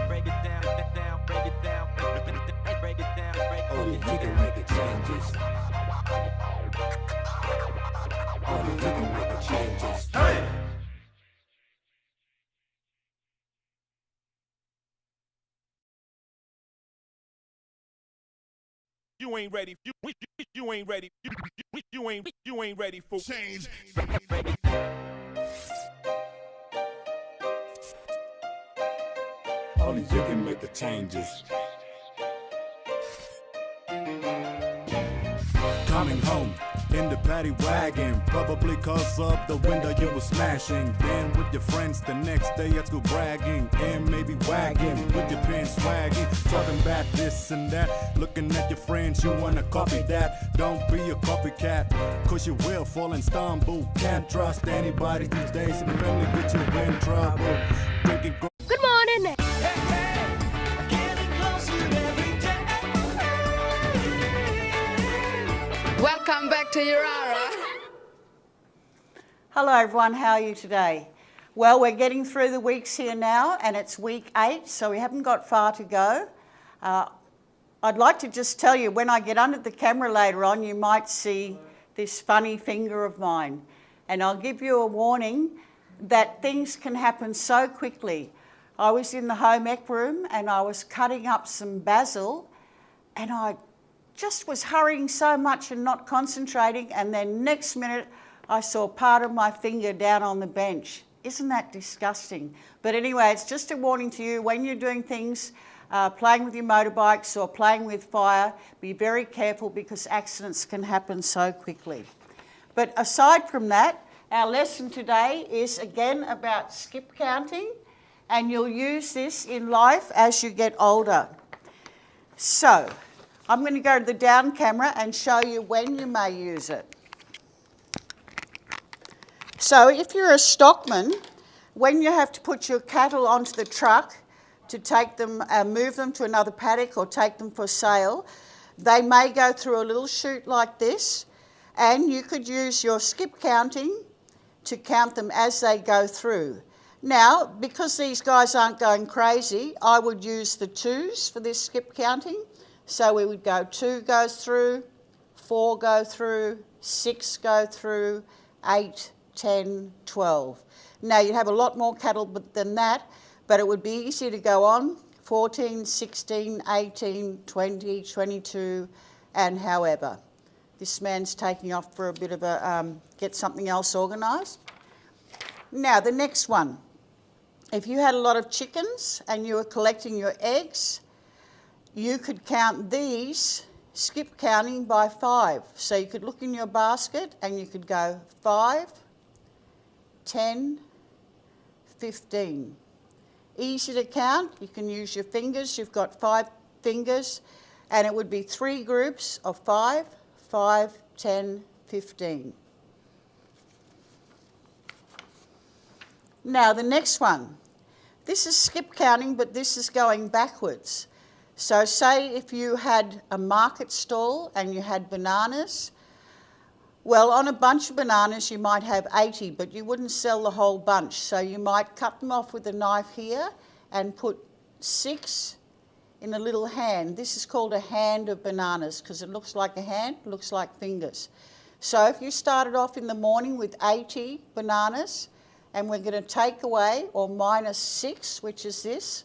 Break it down, break it down, break it down. Only you can make the changes. Only you can make the changes. Hey! You ain't ready. You ain't ready. You ain't ready for change. Only you can make the changes. Coming home in the paddy wagon, probably cause of the window you were smashing. Then with your friends the next day at school bragging, and maybe wagging with your pants swagging, talking about this and that, looking at your friends, you wanna copy that. Don't be a copycat, cause you will fall and stumble. Can't trust anybody these days, and family get you in trouble. Drinking Good morning. Welcome back to Yirara. Hello everyone, how are you today? Well, we're getting through the weeks here now and it's week 8, so we haven't got far to go. I'd like to just tell you, when I get under the camera later on, you might see this funny finger of mine. And I'll give you a warning that things can happen so quickly. I was in the home ec room and I was cutting up some basil and I just was hurrying so much and not concentrating, and then next minute I saw part of my finger down on the bench. Isn't that disgusting? But anyway, it's just a warning to you when you're doing things, playing with your motorbikes or playing with fire, be very careful because accidents can happen so quickly. But aside from that, our lesson today is again about skip counting, and you'll use this in life as you get older. So, I'm going to go to the down camera and show you when you may use it. So, if you're a stockman, when you have to put your cattle onto the truck to take them, move them to another paddock or take them for sale, they may go through a little chute like this, and you could use your skip counting to count them as they go through. Now, because these guys aren't going crazy, I would use the 2s for this skip counting. So we would go 2 goes through, 4 go through, 6 go through, 8, 10, 12. Now you'd have a lot more cattle than that, but it would be easy to go on, 14, 16, 18, 20, 22, and however. This man's taking off for a bit of a, get something else organised. Now the next one. If you had a lot of chickens and you were collecting your eggs, you could count these, skip counting by 5. So you could look in your basket and you could go 5, 10, 15. Easy to count. You can use your fingers. You've got 5 fingers, and it would be 3 groups of 5, 5, 10, 15. Now the next one. This is skip counting, but this is going backwards. So say if you had a market stall and you had bananas, well, on a bunch of bananas you might have 80, but you wouldn't sell the whole bunch. So you might cut them off with a knife here and put 6 in a little hand. This is called a hand of bananas because it looks like a hand, looks like fingers. So if you started off in the morning with 80 bananas, and we're going to take away or minus 6, which is this.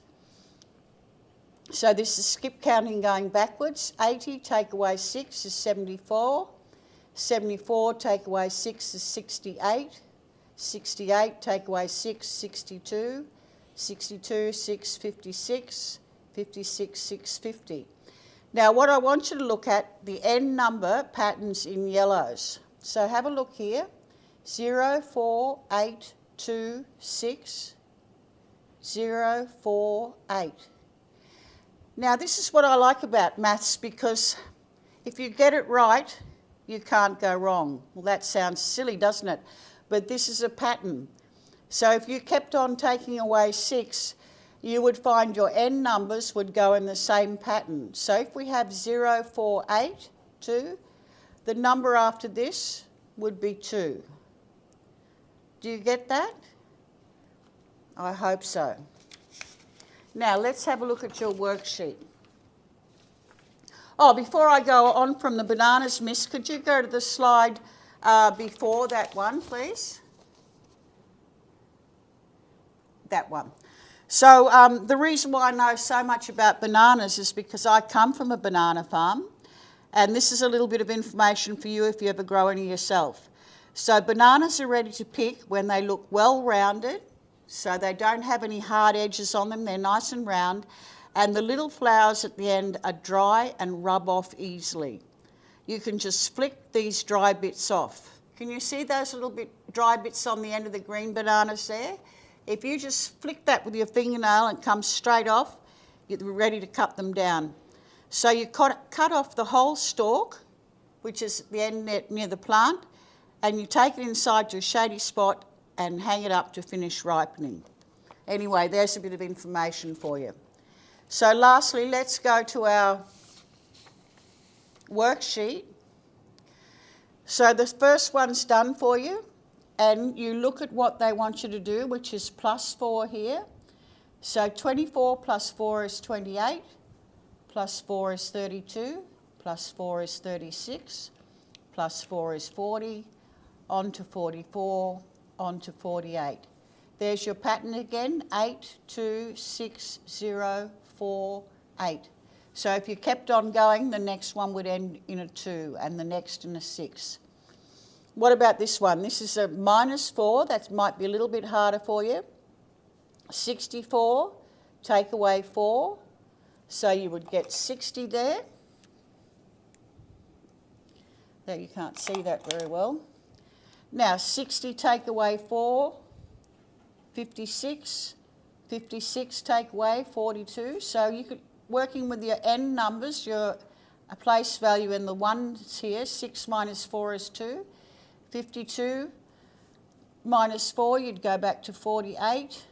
So this is skip counting going backwards. 80 take away 6 is 74. 74 take away 6 is 68. 68 take away 6, 62. 62, 6, 56. 56, 6, 50. Now what I want you to look at, the end number patterns in yellows. So have a look here. 0, 4, 8, 2, 6, 0, 4, 8. Now this is what I like about maths, because if you get it right, you can't go wrong. Well, that sounds silly, doesn't it? But this is a pattern. So if you kept on taking away 6, you would find your end numbers would go in the same pattern. So if we have 0, 4, 8, 2, the number after this would be 2. Do you get that? I hope so. Now let's have a look at your worksheet. Oh, before I go on from the bananas, Miss, could you go to the slide before that one, please? That one. So the reason why I know so much about bananas is because I come from a banana farm, and this is a little bit of information for you if you ever grow any yourself. So bananas are ready to pick when they look well rounded, so they don't have any hard edges on them, they're nice and round, and the little flowers at the end are dry and rub off easily. You can just flick these dry bits off. Can you see those little dry bits on the end of the green bananas there? If you just flick that with your fingernail and it comes straight off, you're ready to cut them down. So you cut off the whole stalk, which is the end near the plant, and you take it inside your shady spot and hang it up to finish ripening. Anyway, there's a bit of information for you. So lastly, let's go to our worksheet. So the first one's done for you, and you look at what they want you to do, which is plus 4 here. So 24 plus 4 is 28, plus 4 is 32, plus 4 is 36, plus 4 is 40, on to 44, on to 48. There's your pattern again, 8, 2, 6, 0, 4, 8. So if you kept on going, the next one would end in a 2 and the next in a 6. What about this one? This is a -4. That might be a little bit harder for you. 64, take away 4. So you would get 60 there. There, you can't see that very well. Now 60 take away 4, 56. 56 take away 42. So you could, working with your n numbers, your place value in the ones here, 6 minus 4 is 2. 52 minus 4, you'd go back to 48.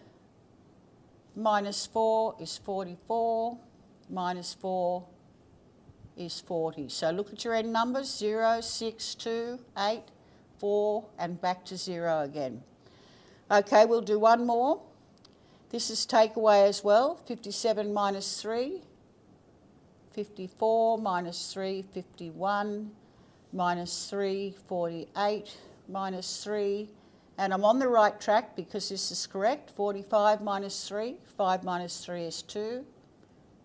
Minus 4 is 44. Minus 4 is 40. So look at your end numbers, 0, 6, 2, 8, 4, and back to 0 again. Okay, we'll do one more. This is take away as well, 57 minus 3. 54 minus 3, 51. Minus 3, 48, minus 3, and I'm on the right track because this is correct. 45 minus 3, 5 minus 3 is 2,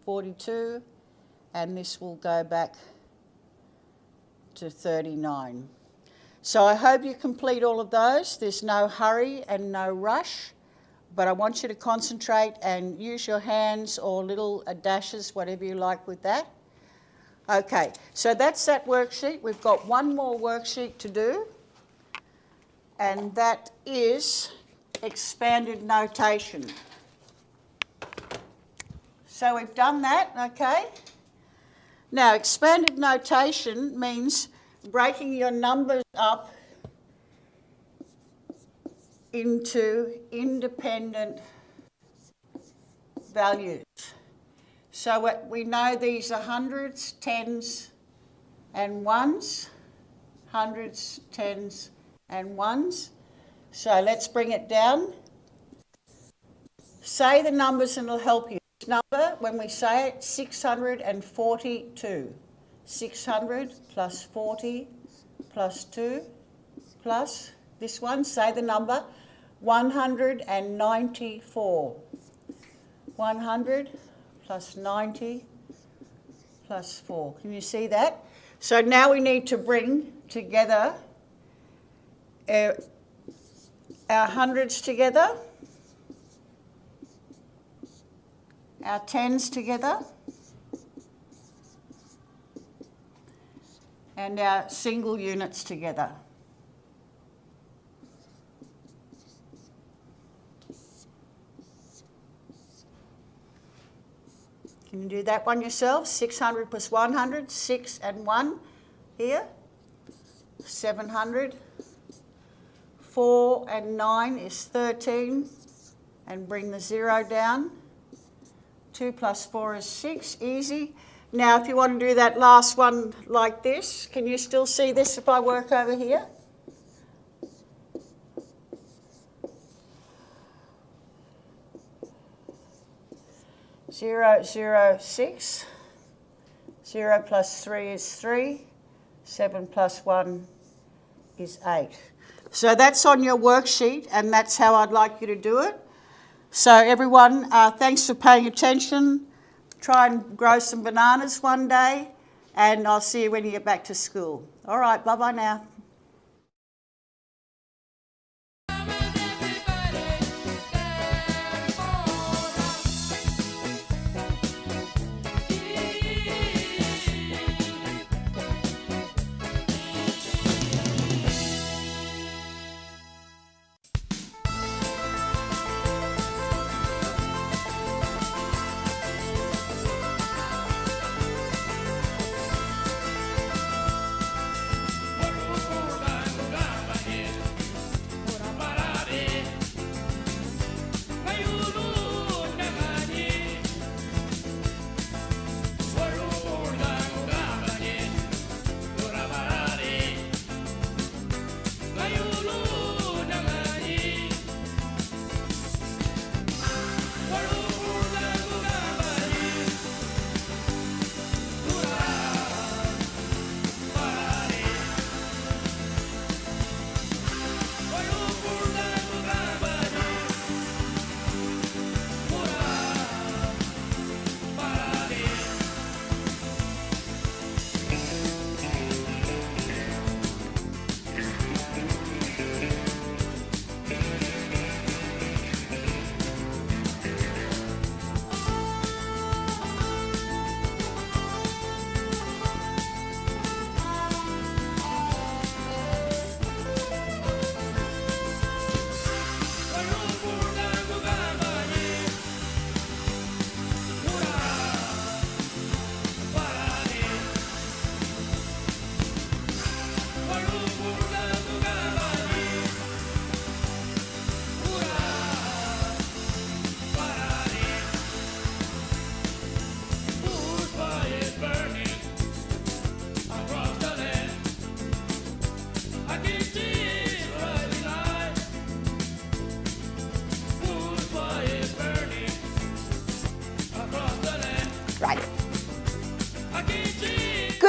42, and this will go back to 39. So I hope you complete all of those. There's no hurry and no rush, but I want you to concentrate and use your hands or little dashes, whatever you like with that. Okay, so that's that worksheet. We've got one more worksheet to do, and that is expanded notation. So we've done that, okay? Now, expanded notation means breaking your numbers up into independent values. So we know these are hundreds, tens, and ones. Hundreds, tens, and ones. So let's bring it down. Say the numbers and it'll help you. This number, when we say it, 642. 600 plus 40 plus 2 plus this one, say the number, 194. 100 plus 90 plus 4. Can you see that? So now we need to bring together our hundreds together, our tens together, and our single units together. Can you do that one yourself? 600 plus 100, 6 and 1 here. 700. 4 and 9 is 13. And bring the 0 down. 2 plus 4 is 6. Easy. Now, if you want to do that last one like this, can you still see this if I work over here? Zero, 0, 6. 0 plus 3 is 3. 7 plus 1 is 8. So that's on your worksheet, and that's how I'd like you to do it. So everyone, thanks for paying attention. Try and grow some bananas one day, and I'll see you when you get back to school. All right, bye-bye now.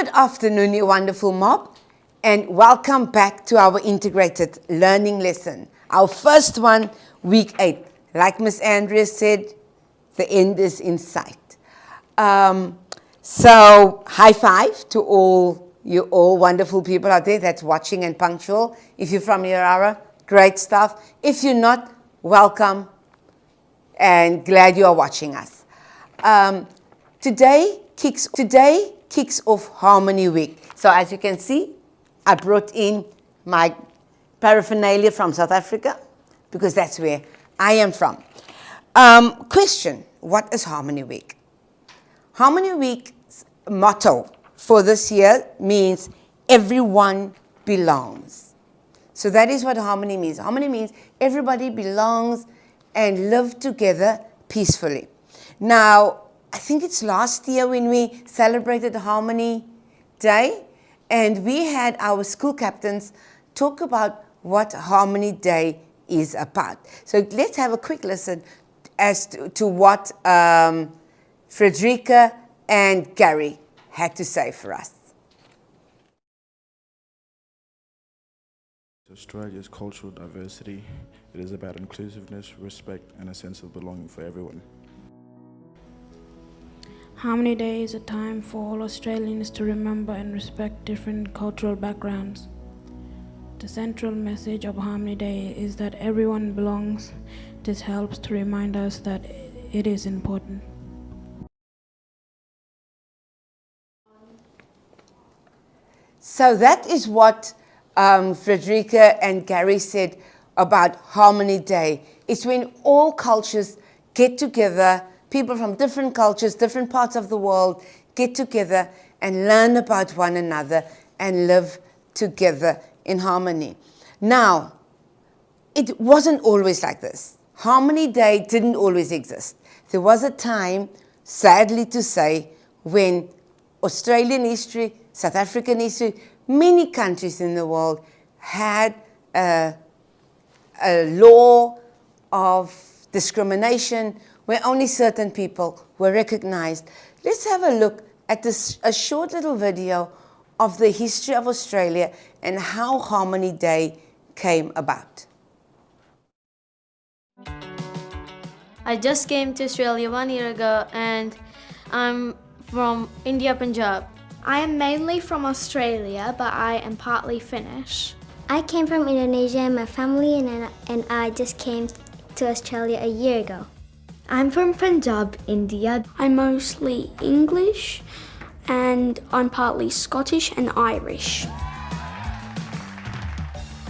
Good afternoon, you wonderful mob, and welcome back to our integrated learning lesson. Our first one, week 8. Like Miss Andrea said, the end is in sight. So high five to all you wonderful people out there that's watching and punctual. If you're from Yirara, great stuff. If you're not, welcome and glad you are watching us. Today kicks off Harmony Week. So as you can see, I brought in my paraphernalia from South Africa because that's where I am from. Question, what is Harmony Week? Harmony Week's motto for this year means everyone belongs. So that is what harmony means. Harmony means everybody belongs and live together peacefully. Now, I think it's last year when we celebrated Harmony Day, and we had our school captains talk about what Harmony Day is about. So let's have a quick listen as to what Frederica and Gary had to say for us. Australia's cultural diversity. It is about inclusiveness, respect, and a sense of belonging for everyone. Harmony Day is a time for all Australians to remember and respect different cultural backgrounds. The central message of Harmony Day is that everyone belongs. This helps to remind us that it is important. So that is what Frederica and Gary said about Harmony Day. It's when all cultures get together, people from different cultures, different parts of the world get together and learn about one another and live together in harmony. Now, it wasn't always like this. Harmony Day didn't always exist. There was a time, sadly to say, when Australian history, South African history, many countries in the world had a law of discrimination where only certain people were recognized. Let's have a look at a short little video of the history of Australia and how Harmony Day came about. I just came to Australia 1 year ago and I'm from India, Punjab. I am mainly from Australia, but I am partly Finnish. I came from Indonesia and my family, and I just came to Australia a year ago. I'm from Punjab, India. I'm mostly English, and I'm partly Scottish and Irish.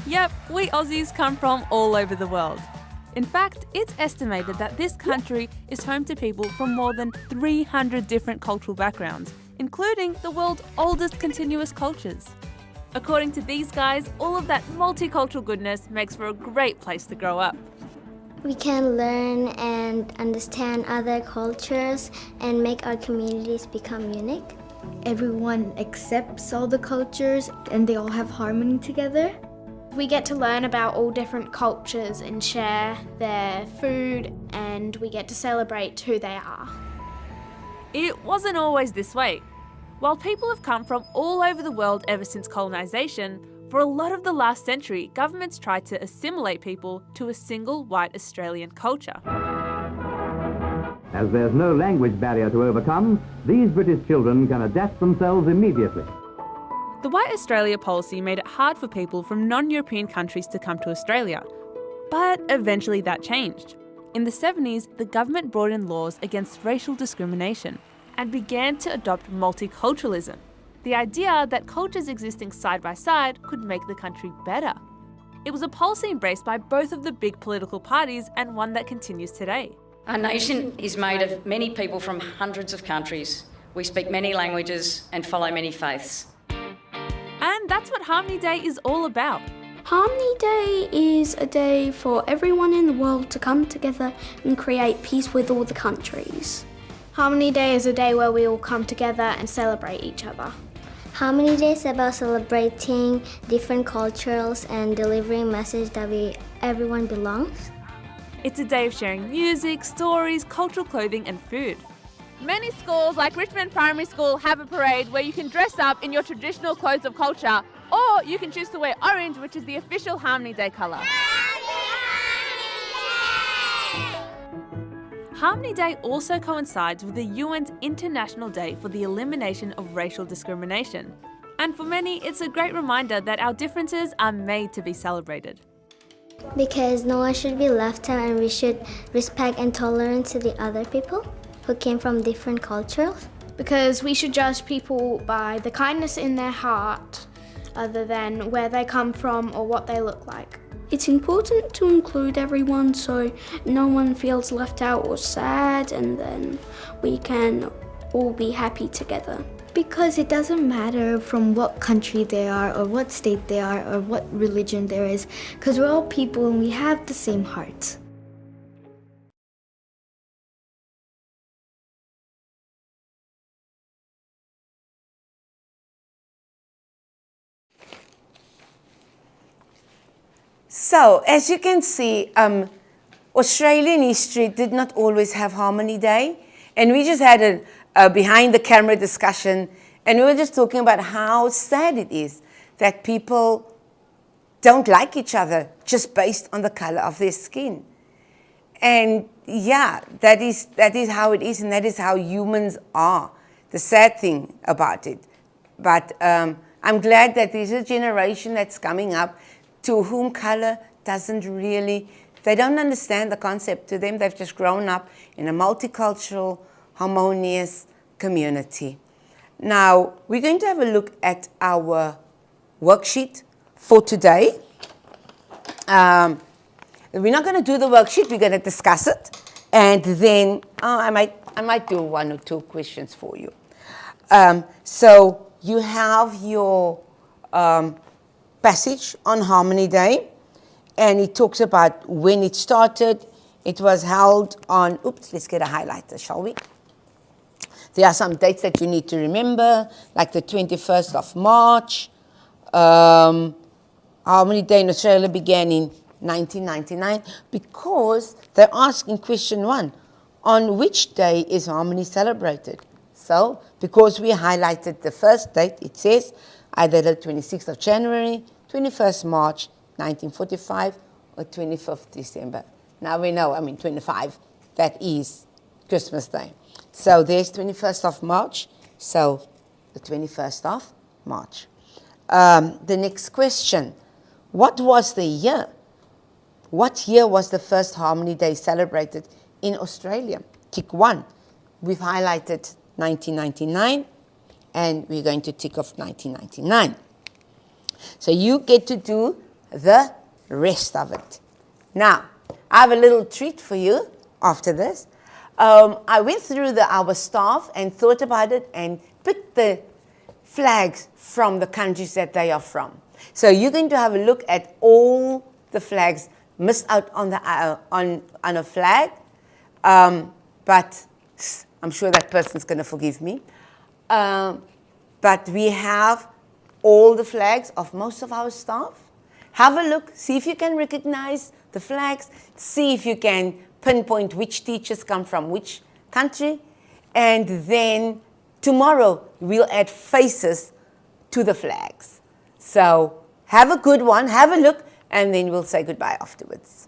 Yep, we Aussies come from all over the world. In fact, it's estimated that this country is home to people from more than 300 different cultural backgrounds, including the world's oldest continuous cultures. According to these guys, all of that multicultural goodness makes for a great place to grow up. We can learn and understand other cultures and make our communities become unique. Everyone accepts all the cultures and they all have harmony together. We get to learn about all different cultures and share their food, and we get to celebrate who they are. It wasn't always this way. While people have come from all over the world ever since colonisation, for a lot of the last century, governments tried to assimilate people to a single white Australian culture. As there's no language barrier to overcome, these British children can adapt themselves immediately. The White Australia policy made it hard for people from non-European countries to come to Australia. But eventually that changed. In the 70s, the government brought in laws against racial discrimination and began to adopt multiculturalism, the idea that cultures existing side by side could make the country better. It was a policy embraced by both of the big political parties and one that continues today. Our nation is made of many people from hundreds of countries. We speak many languages and follow many faiths. And that's what Harmony Day is all about. Harmony Day is a day for everyone in the world to come together and create peace with all the countries. Harmony Day is a day where we all come together and celebrate each other. Harmony Day is about celebrating different cultures and delivering a message that everyone belongs. It's a day of sharing music, stories, cultural clothing and food. Many schools, like Richmond Primary School, have a parade where you can dress up in your traditional clothes of culture, or you can choose to wear orange, which is the official Harmony Day colour. Harmony Day also coincides with the UN's International Day for the Elimination of Racial Discrimination. And for many, it's a great reminder that our differences are made to be celebrated. Because no one should be left out and we should respect and tolerance to the other people who came from different cultures. Because we should judge people by the kindness in their heart other than where they come from or what they look like. It's important to include everyone so no one feels left out or sad, and then we can all be happy together. Because it doesn't matter from what country they are or what state they are or what religion there is, because we're all people and we have the same hearts. So, as you can see, Australian history did not always have Harmony Day, and we just had a behind the camera discussion, and we were just talking about how sad it is that people don't like each other just based on the color of their skin. And yeah, that is how it is, and that is how humans are. The sad thing about it. But I'm glad that there's a generation that's coming up to whom color doesn't really, they don't understand the concept. To them, they've just grown up in a multicultural, harmonious community. Now, we're going to have a look at our worksheet for today. We're not going to do the worksheet, we're going to discuss it. And then I might do one or two questions for you. So you have your passage on Harmony Day, and it talks about when it started. It was held on, let's get a highlighter, shall we? There are some dates that you need to remember, like the 21st of March. Harmony Day in Australia began in 1999 because they're asking question 1, on which day is Harmony celebrated? So, because we highlighted the first date, it says either the 26th of January, 21st March, 1945, or 25th December. Now we know, 25, that is Christmas Day. So there's 21st of March, so the 21st of March. The next question, what was the year? What year was the first Harmony Day celebrated in Australia? Tick 1. We've highlighted 1999, and we're going to tick off 1999. So you get to do the rest of it. Now, I have a little treat for you after this. I went through our staff and thought about it and picked the flags from the countries that they are from. So you're going to have a look at all the flags, missed out on a flag, but I'm sure that person's going to forgive me. But we have all the flags of most of our staff. Have a look, see if you can recognize the flags, see if you can pinpoint which teachers come from which country, and then tomorrow we'll add faces to the flags. So have a good one, have a look, and then we'll say goodbye afterwards.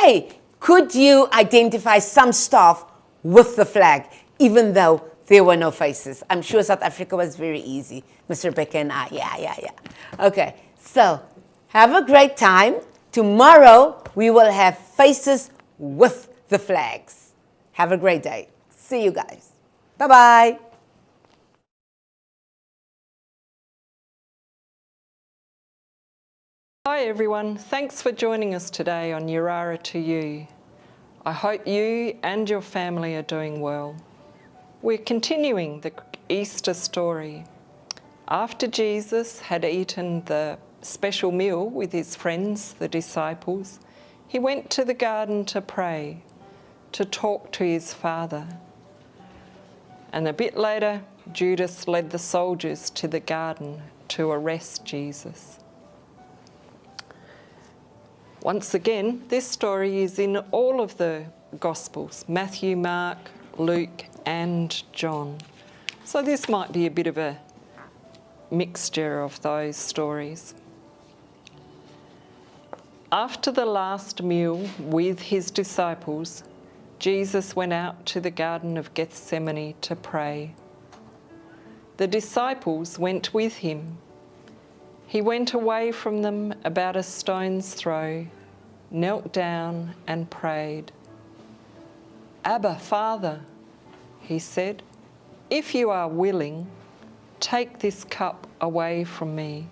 hey, could you identify some staff with the flag, even though there were no faces? I'm sure South Africa was very easy. Miss Rebecca and I, yeah. Okay, so have a great time. Tomorrow we will have faces with the flags. Have a great day. See you guys. Bye-bye. Hi everyone, thanks for joining us today on Yirara to You. I hope you and your family are doing well. We're continuing the Easter story. After Jesus had eaten the special meal with his friends, the disciples, he went to the garden to pray, to talk to his Father. And a bit later, Judas led the soldiers to the garden to arrest Jesus. Once again, this story is in all of the Gospels, Matthew, Mark, Luke and John. So this might be a bit of a mixture of those stories. After the last meal with his disciples, Jesus went out to the Garden of Gethsemane to pray. The disciples went with him. He went away from them about a stone's throw, knelt down and prayed. "Abba, Father," he said, "if you are willing, take this cup away from me.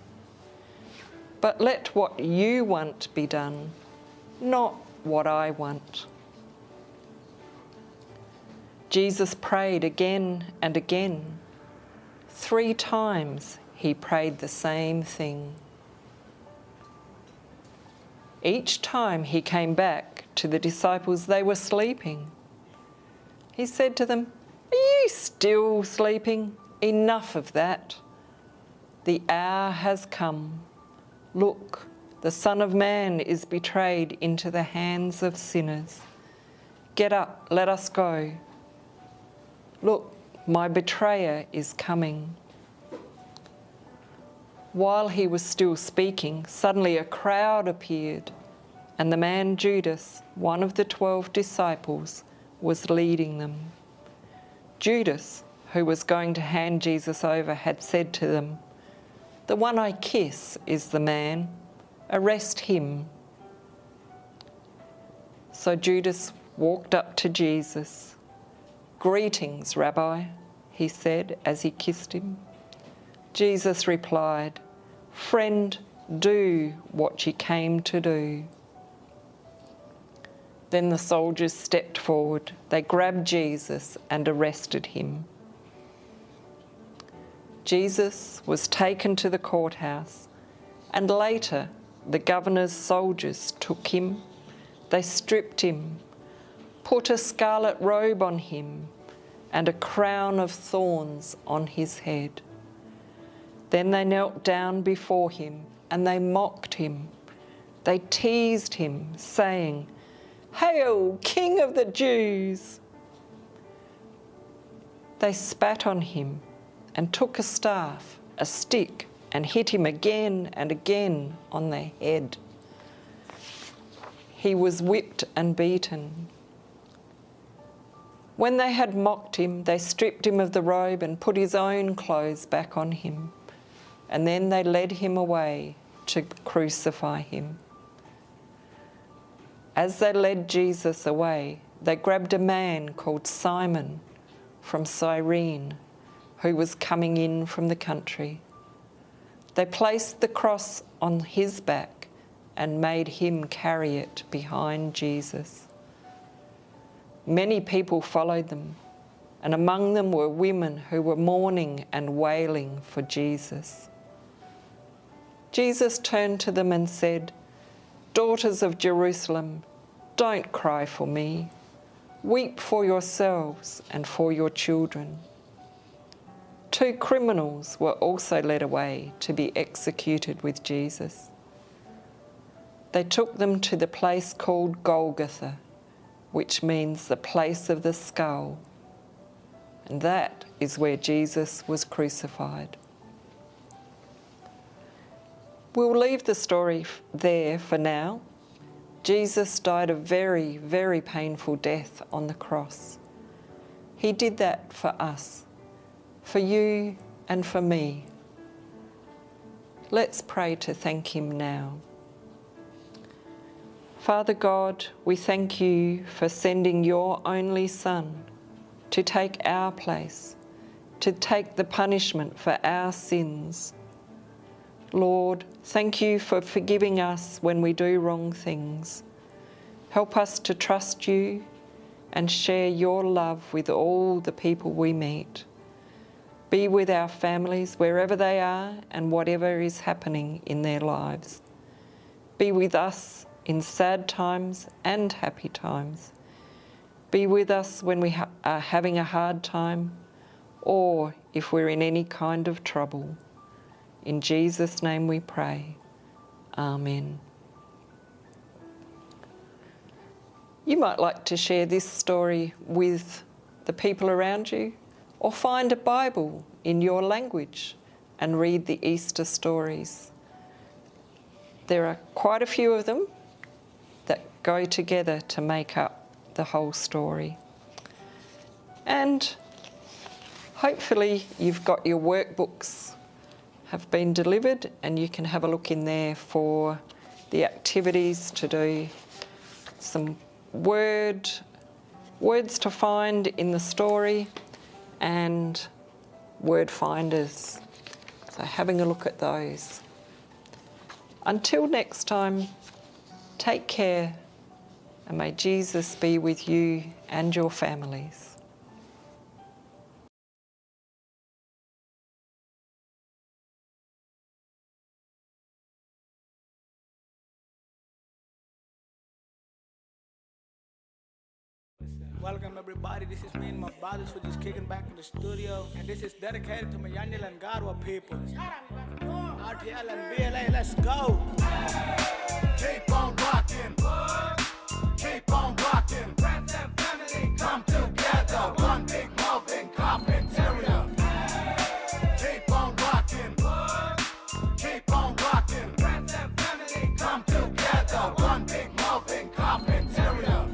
But let what you want be done, not what I want." Jesus prayed again and again. 3 times he prayed the same thing. Each time he came back to the disciples, they were sleeping. He said to them, "Are you still sleeping? Enough of that. The hour has come. Look, the Son of Man is betrayed into the hands of sinners. Get up, let us go. Look, my betrayer is coming." While he was still speaking, suddenly a crowd appeared, and the man Judas, one of the 12 disciples, was leading them. Judas, who was going to hand Jesus over, had said to them, "The one I kiss is the man. Arrest him." So Judas walked up to Jesus. "Greetings, Rabbi," he said as he kissed him. Jesus replied, "Friend, do what you came to do." Then the soldiers stepped forward. They grabbed Jesus and arrested him. Jesus was taken to the courthouse, and later the governor's soldiers took him. They stripped him, put a scarlet robe on him, and a crown of thorns on his head. Then they knelt down before him and they mocked him. They teased him, saying, "Hail, King of the Jews!" They spat on him and took a staff, a stick, and hit him again and again on the head. He was whipped and beaten. When they had mocked him, they stripped him of the robe and put his own clothes back on him. And then they led him away to crucify him. As they led Jesus away, they grabbed a man called Simon from Cyrene, who was coming in from the country. They placed the cross on his back and made him carry it behind Jesus. Many people followed them, and among them were women who were mourning and wailing for Jesus. Jesus turned to them and said, "Daughters of Jerusalem, don't cry for me. Weep for yourselves and for your children." 2 criminals were also led away to be executed with Jesus. They took them to the place called Golgotha, which means the place of the skull. And that is where Jesus was crucified. We'll leave the story there for now. Jesus died a very, very painful death on the cross. He did that for us, for you and for me. Let's pray to thank him now. Father God, we thank you for sending your only Son to take our place, to take the punishment for our sins. Lord, thank you for forgiving us when we do wrong things. Help us to trust you and share your love with all the people we meet. Be with our families wherever they are and whatever is happening in their lives. Be with us in sad times and happy times. Be with us when we are having a hard time or if we're in any kind of trouble. In Jesus' name we pray. Amen. You might like to share this story with the people around you, or find a Bible in your language and read the Easter stories. There are quite a few of them that go together to make up the whole story. And hopefully you've got your workbooks have been delivered and you can have a look in there for the activities to do, some words to find in the story, and word finders. So having a look at those. Until next time, take care, and may Jesus be with you and your families. Welcome everybody, this is me and my brothers who just kicking back in the studio, and this is dedicated to my Yanyel and Garwa people. RTL and BLA, let's go! Keep on rocking, keep on rocking. Friends and family come together, one big mobbing carpinteria. Keep on rocking, keep on rocking. Friends and family come together, one big mobbing carpinteria.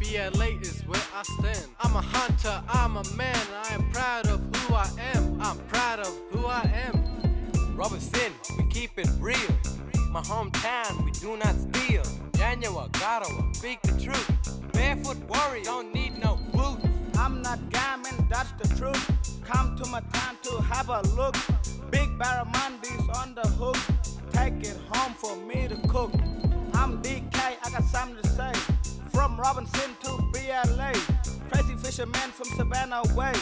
BLA is where I stand. I'm a hunter, I'm a man, I am proud of who I am. I'm proud of who I am. Robinson, we keep it real. My hometown, we do not steal. January, Garawa, speak the truth. Barefoot warrior, don't need no boots. I'm not gaming, that's the truth. Come to my town to have a look. Big barramundies on the hook. Take it home for me to cook. I'm DK, I got something to say. From Robinson to BLA, crazy fisherman from Savannah Way.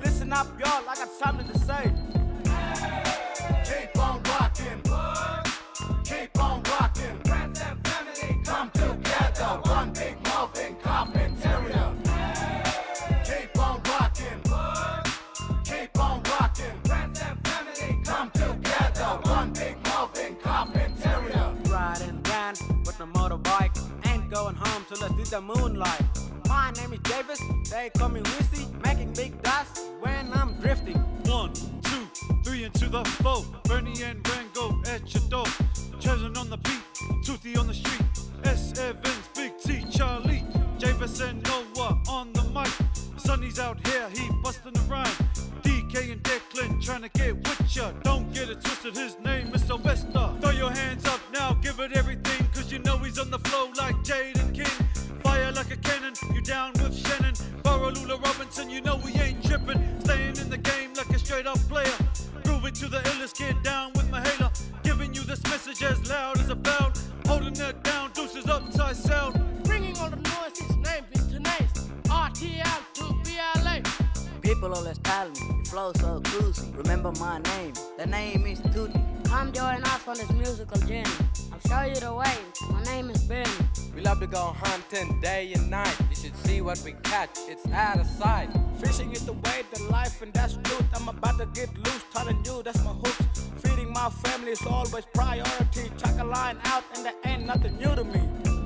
Listen up, y'all, I got something to say. Keep on rocking, keep on rocking. Friends and family come together, one big mobbing carpinteria. Keep on rocking, keep on rocking. Friends and family come together, one big mobbing carpinteria. Ride and run with the motorbike. Going home till I see the moonlight. My name is Davis, they call me Wissy, making big dots when I'm drifting. 1, 2, 3 into the 4. Bernie and Rango at your door. Chosen on the beat, Toothy on the street. S. Evans, Big T, Charlie, Javis and Noah on the mic. Sonny's out here, he bustin' the rhyme. DK and Declan trying to get with ya. Don't get it twisted, his name is Sylvester. Throw your hands up now, give it everything, cause you know he's on the flow like Jade and King. Fire like a cannon, you down with Shannon. Borrow Lula Robinson, you know we ain't trippin'. Staying in the game like a straight up player. Prove it to the illest kid down with Mahela. Giving you this message as loud as a bell. Holding that down, deuces upside sound. Bringing all the noise, his name is Denise. RTL to BLA. People always tell me, you flow so cruisy. Remember my name, the name is Tootie. Come join us on this musical journey. I'll show you the way, my name is Benny. We love to go hunting day and night. You should see what we catch, it's out of sight. Fishing is the way, the life, and that's truth. I'm about to get loose, telling you that's my hooks. Feeding my family is always priority. Chuck a line out and there ain't nothing new to me.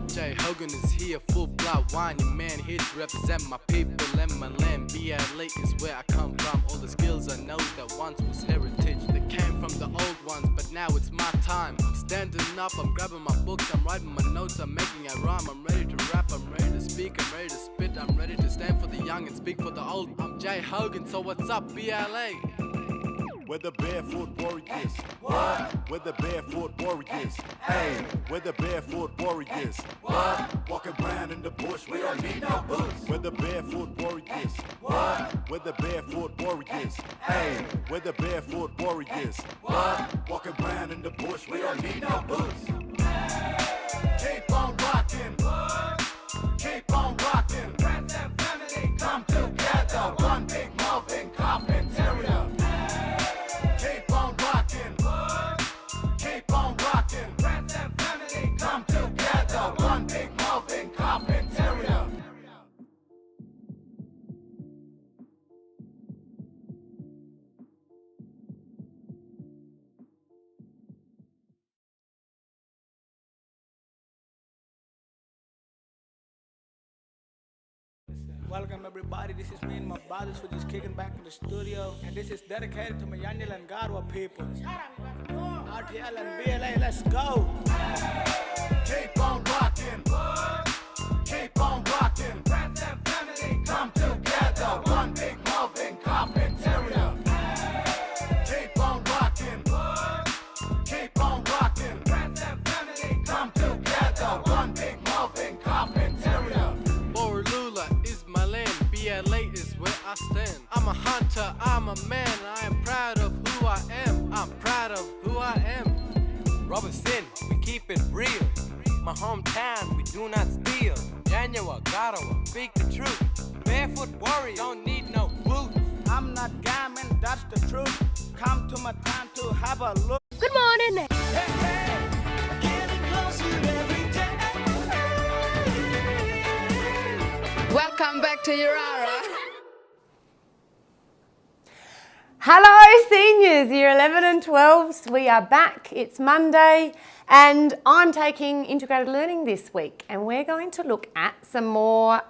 Jay Hogan is here, full blood wine. Your man here to represent my people and my land. BLA is where I come from. All the skills I know that once was heritage. The came from the old ones, but now it's my time. I'm standing up, I'm grabbing my books, I'm writing my notes, I'm making a rhyme. I'm ready to rap, I'm ready to speak, I'm ready to spit, I'm ready to stand for the young and speak for the old. I'm Jay Hogan, so what's up, BLA? We're the barefoot warriors. What? We're the barefoot warriors. Hey, we're the barefoot warriors. What? Walking around in the bush, we don't need no boots. We're the barefoot warriors. What? We're the barefoot warriors. Hey, we're the barefoot warriors. What? Walking around in the bush, we don't need no boots. Keep on rocking. Keep on rocking. Friends and family come together. One big mobbing carpinteria. Keep on rocking. Keep on rocking. Friends and family come together. One big mobbing carpinteria. Welcome everybody, this is me and my brothers who just kicking back in the studio, and this is dedicated to my Yanyel and Garwa people. RTL and BLA, let's go! Keep on rocking. Keep on rocking. Friends and family come together. One big mobbing carpinteria. Keep on rocking. Keep on rocking. Friends and family come together. One big mobbing carpinteria. Borolula is my land, BLA is where I stand. I'm a hunter, I'm a man, I am proud of who I am. I'm proud of who I am. Robinson, we keep it real. My hometown, we do not steal. Yanywa, Garawa, speak the truth. Barefoot warrior, don't need no boots. I'm not gaming, that's the truth. Come to my town to have a look. Good morning. Welcome back to Yirara. Hello seniors, year 11 and 12s. We are back. It's Monday and I'm taking integrated learning this week and we're going to look at some more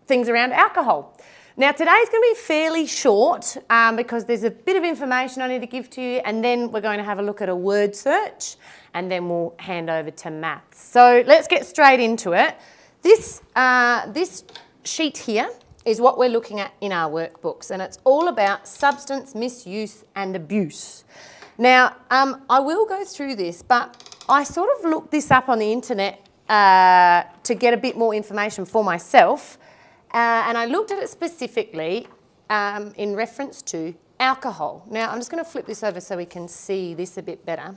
things around alcohol. Now today's going to be fairly short because there's a bit of information I need to give to you, and then we're going to have a look at a word search and then we'll hand over to maths. So let's get straight into it. This sheet here is what we're looking at in our workbooks, and it's all about substance misuse and abuse. Now, I will go through this, but I sort of looked this up on the internet to get a bit more information for myself, and I looked at it specifically in reference to alcohol. Now, I'm just going to flip this over so we can see this a bit better.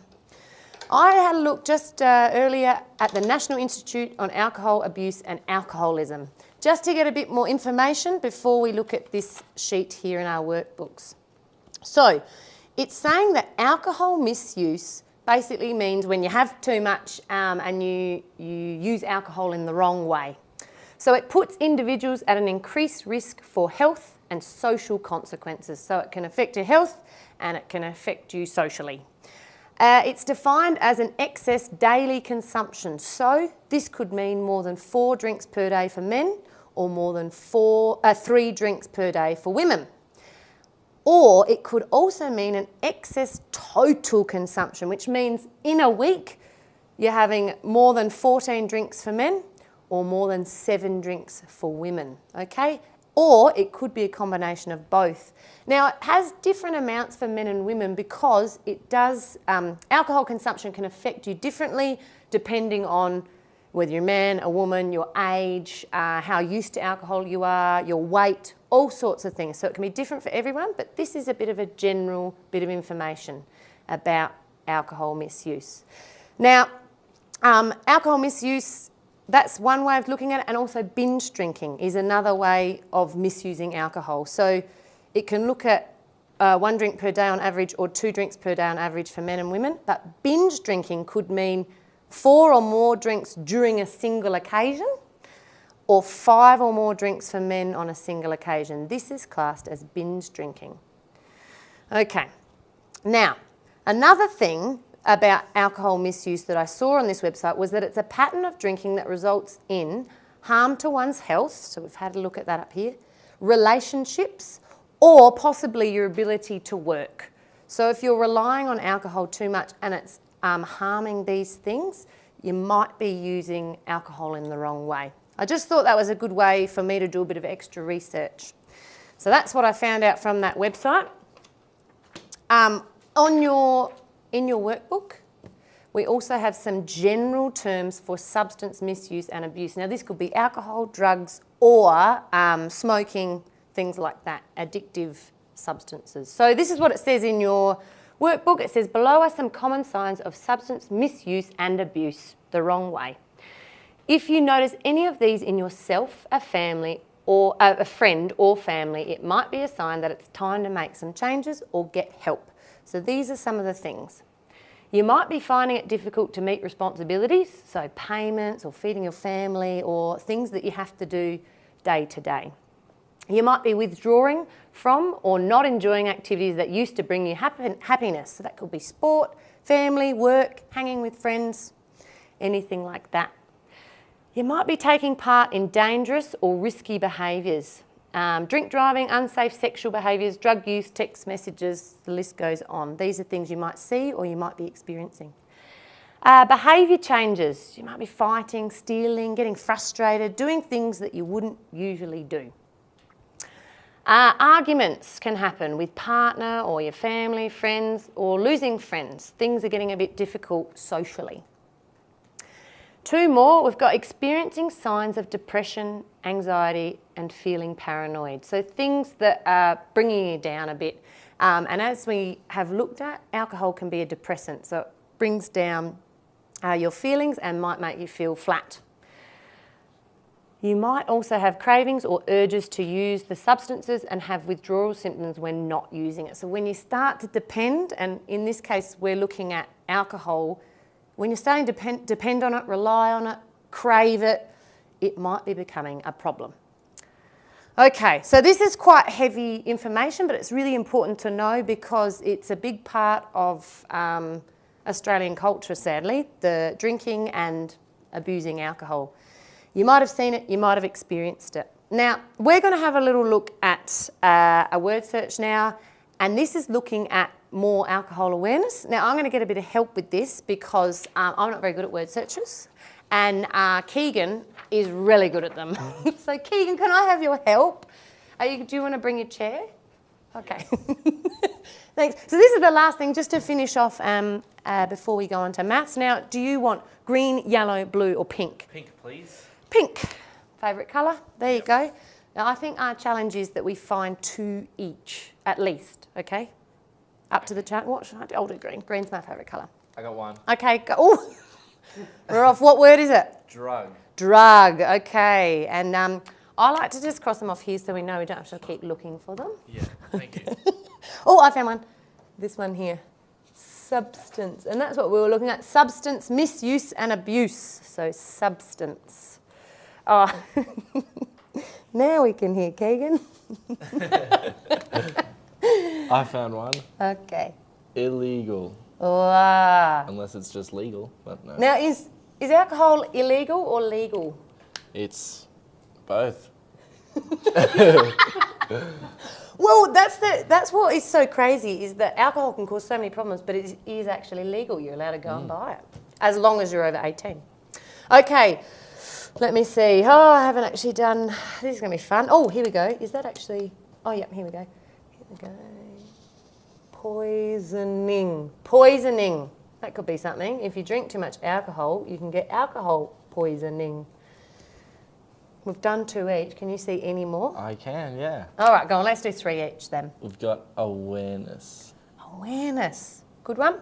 I had a look just earlier at the National Institute on Alcohol Abuse and Alcoholism, just to get a bit more information before we look at this sheet here in our workbooks. So, it's saying that alcohol misuse basically means when you have too much and you use alcohol in the wrong way. So it puts individuals at an increased risk for health and social consequences. So it can affect your health and it can affect you socially. It's defined as an excess daily consumption. So this could mean more than 4 drinks per day for men or more than 3 drinks per day for women. Or it could also mean an excess total consumption, which means in a week you're having more than 14 drinks for men or more than 7 drinks for women, okay? Or it could be a combination of both. Now, it has different amounts for men and women because it does, alcohol consumption can affect you differently depending on whether you're a man, a woman, your age, how used to alcohol you are, your weight, all sorts of things. So it can be different for everyone, but this is a bit of a general bit of information about alcohol misuse. Now, alcohol misuse, that's one way of looking at it, and also binge drinking is another way of misusing alcohol. So it can look at 1 drink per day on average or 2 drinks per day on average for men and women, but binge drinking could mean 4 or more drinks during a single occasion or 5 or more drinks for men on a single occasion. This is classed as binge drinking. Okay, now another thing about alcohol misuse that I saw on this website was that it's a pattern of drinking that results in harm to one's health, so we've had a look at that up here, relationships, or possibly your ability to work. So if you're relying on alcohol too much and it's harming these things, you might be using alcohol in the wrong way. I just thought that was a good way for me to do a bit of extra research. So that's what I found out from that website. In your workbook, we also have some general terms for substance misuse and abuse. Now this could be alcohol, drugs, or smoking, things like that, addictive substances. So this is what it says in your workbook. It says, below are some common signs of substance misuse and abuse the wrong way. If you notice any of these in yourself, a family, or a friend or family, it might be a sign that it's time to make some changes or get help. So these are some of the things. You might be finding it difficult to meet responsibilities, so payments or feeding your family or things that you have to do day to day. You might be withdrawing from or not enjoying activities that used to bring you happiness. So that could be sport, family, work, hanging with friends, anything like that. You might be taking part in dangerous or risky behaviours. Drink driving, unsafe sexual behaviours, drug use, text messages, the list goes on. These are things you might see or you might be experiencing. Behaviour changes. You might be fighting, stealing, getting frustrated, doing things that you wouldn't usually do. Arguments can happen with partner or your family, friends, or losing friends. Things are getting a bit difficult socially. 2 more, we've got experiencing signs of depression, anxiety, and feeling paranoid. So things that are bringing you down a bit. And as we have looked at, alcohol can be a depressant. So it brings down your feelings and might make you feel flat. You might also have cravings or urges to use the substances and have withdrawal symptoms when not using it. So when you start to depend, and in this case we're looking at alcohol, when you're starting to depend on it, rely on it, crave it, it might be becoming a problem. Okay, so this is quite heavy information, but it's really important to know because it's a big part of Australian culture, sadly, the drinking and abusing alcohol. You might have seen it, you might have experienced it. Now, we're going to have a little look at a word search now, and this is looking at more alcohol awareness. Now, I'm going to get a bit of help with this because I'm not very good at word searches, and Keegan is really good at them. So, Keegan, can I have your help? Do you want to bring your chair? Okay. Thanks. So this is the last thing, just to finish off before we go on to maths. Now, do you want green, yellow, blue, or pink? Pink, please. Pink. Favourite colour? There you go. Now, I think our challenge is that we find 2 each, at least, okay? Up to the challenge. What should I do? I'll do green. Green's my favourite colour. I got 1. Okay, go. Oh, we're off. What word is it? Drug. Drug, okay. And I like to just cross them off here so we know we don't have to keep looking for them. Yeah, thank you. Oh, I found one. This one here. Substance. And that's what we were looking at. Substance misuse and abuse. So substance. Oh, now we can hear Keegan. I found one. Okay. Illegal. Wow. Unless it's just legal, but no. Now, is alcohol illegal or legal? It's both. Well, that's what is so crazy, is that alcohol can cause so many problems, but it is actually legal. You're allowed to go and buy it, as long as you're over 18. Okay, let me see. Oh, I haven't actually done, this is going to be fun. Oh, here we go. Is that actually, oh, yeah, here we go. Here we go. Poisoning. Poisoning. That could be something. If you drink too much alcohol, you can get alcohol poisoning. We've done 2 each. Can you see any more? I can, yeah. All right, go on. Let's do 3 each then. We've got awareness. Awareness. Good one?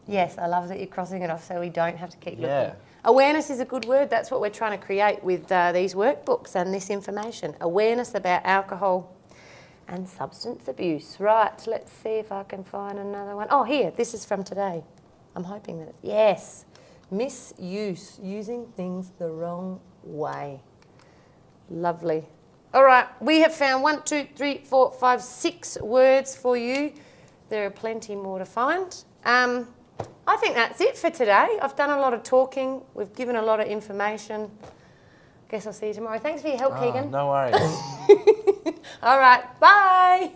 Yes, I love that you're crossing it off so we don't have to keep looking. Yeah. Awareness is a good word. That's what we're trying to create with these workbooks and this information. Awareness about alcohol and substance abuse. Right, let's see if I can find another one. Oh, here, this is from today. I'm hoping that it's, yes. Misuse, using things the wrong way. Lovely. All right, we have found 1, 2, 3, 4, 5, 6 words for you. There are plenty more to find. I think that's it for today. I've done a lot of talking. We've given a lot of information. Guess I'll see you tomorrow. Thanks for your help, Keegan. No worries. All right, bye.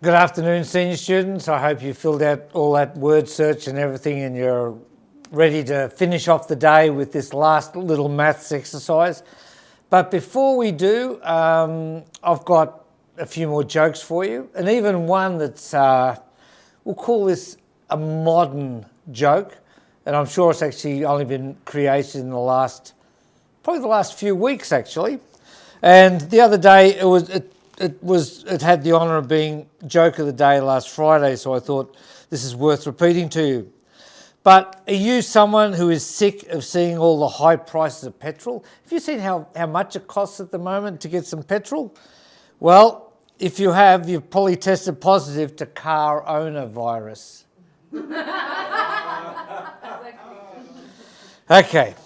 Good afternoon, senior students. I hope you filled out all that word search and everything and you're ready to finish off the day with this last little maths exercise. But before we do, I've got a few more jokes for you, and even one that's, we'll call this a modern joke, and I'm sure it's actually only been created in probably the last few weeks actually. And the other day it had the honour of being joke of the day last Friday, so I thought this is worth repeating to you. But are you someone who is sick of seeing all the high prices of petrol? Have you seen how much it costs at the moment to get some petrol? Well, if you have, you've probably tested positive to car owner virus. Okay,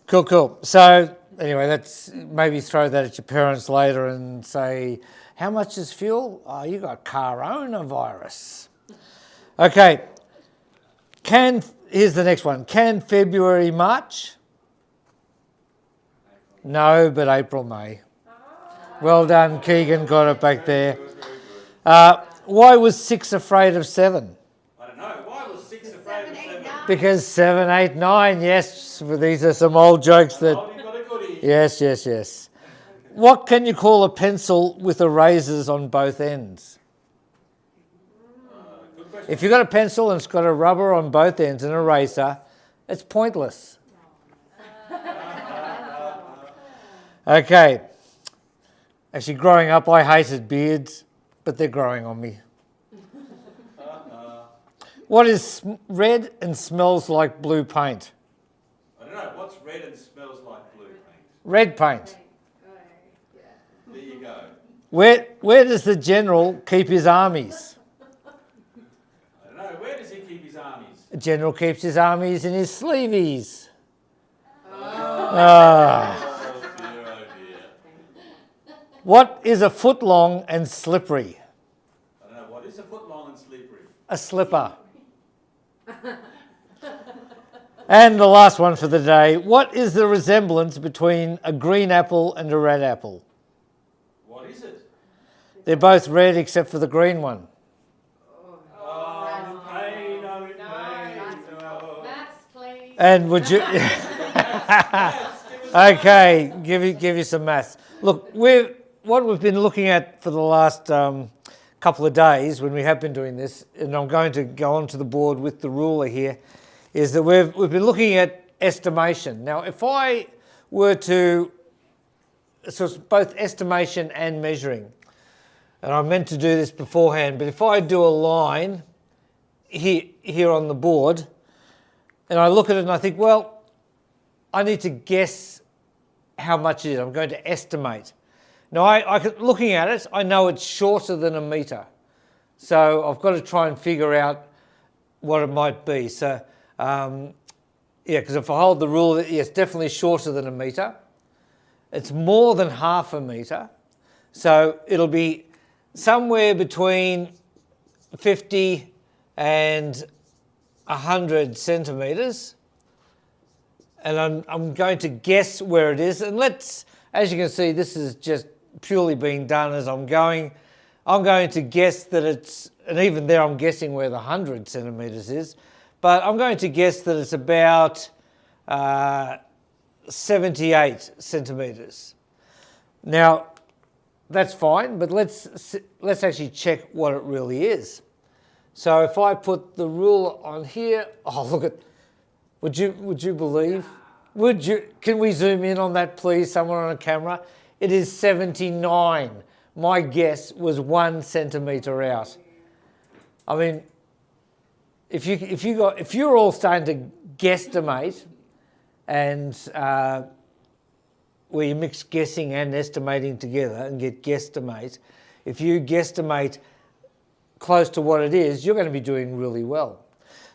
cool. So anyway, let's maybe throw that at your parents later and say, how much is fuel? Oh, you got car owner virus. Okay, here's the next one. Can February March? No, but April, May. Well done, Keegan, got it back there. Why was 6 afraid of 7? I don't know. Why was 6 afraid of 7? Because 7, 8, 9, yes. These are some old jokes that... Yes. What can you call a pencil with erasers on both ends? If you've got a pencil and it's got a rubber on both ends and an eraser, it's pointless. Okay. Actually, growing up, I hated beards, but they're growing on me. What is red and smells like blue paint? I don't know. What's red and smells like blue paint? Red paint. There you go. Where does the general keep his armies? I don't know. Where does he keep his armies? The general keeps his armies in his sleeveys. Ah. What is a foot long and slippery? I don't know. What is a foot long and slippery? A slipper. And the last one for the day. What is the resemblance between a green apple and a red apple? What is it? They're both red except for the green one. And would you... Okay, give you some maths. Look, what we've been looking at for the last couple of days when we have been doing this, and I'm going to go onto the board with the ruler here, is that we've been looking at estimation. Now, if I were to, so it's both estimation and measuring, and I meant to do this beforehand, but if I do a line here on the board, and I look at it and I think, well, I need to guess how much it is. I'm going to estimate. Now, looking at it, I know it's shorter than a metre. So I've got to try and figure out what it might be. So, because if I hold the rule, it's definitely shorter than a metre. It's more than half a metre. So it'll be somewhere between 50 and 100 centimetres. And I'm going to guess where it is. And as you can see, this is just purely being done as I'm going. I'm going to guess that it's, and even there I'm guessing where the 100 centimetres is, but I'm going to guess that it's about 78 centimetres. Now, that's fine, but let's actually check what it really is. So if I put the ruler on here, oh look at, would you believe? Can we zoom in on that please, someone on a camera? It is 79. My guess was 1 centimetre out. I mean, if you're all starting to guesstimate, and where you mix guessing and estimating together and get guesstimate, if you guesstimate close to what it is, you're going to be doing really well.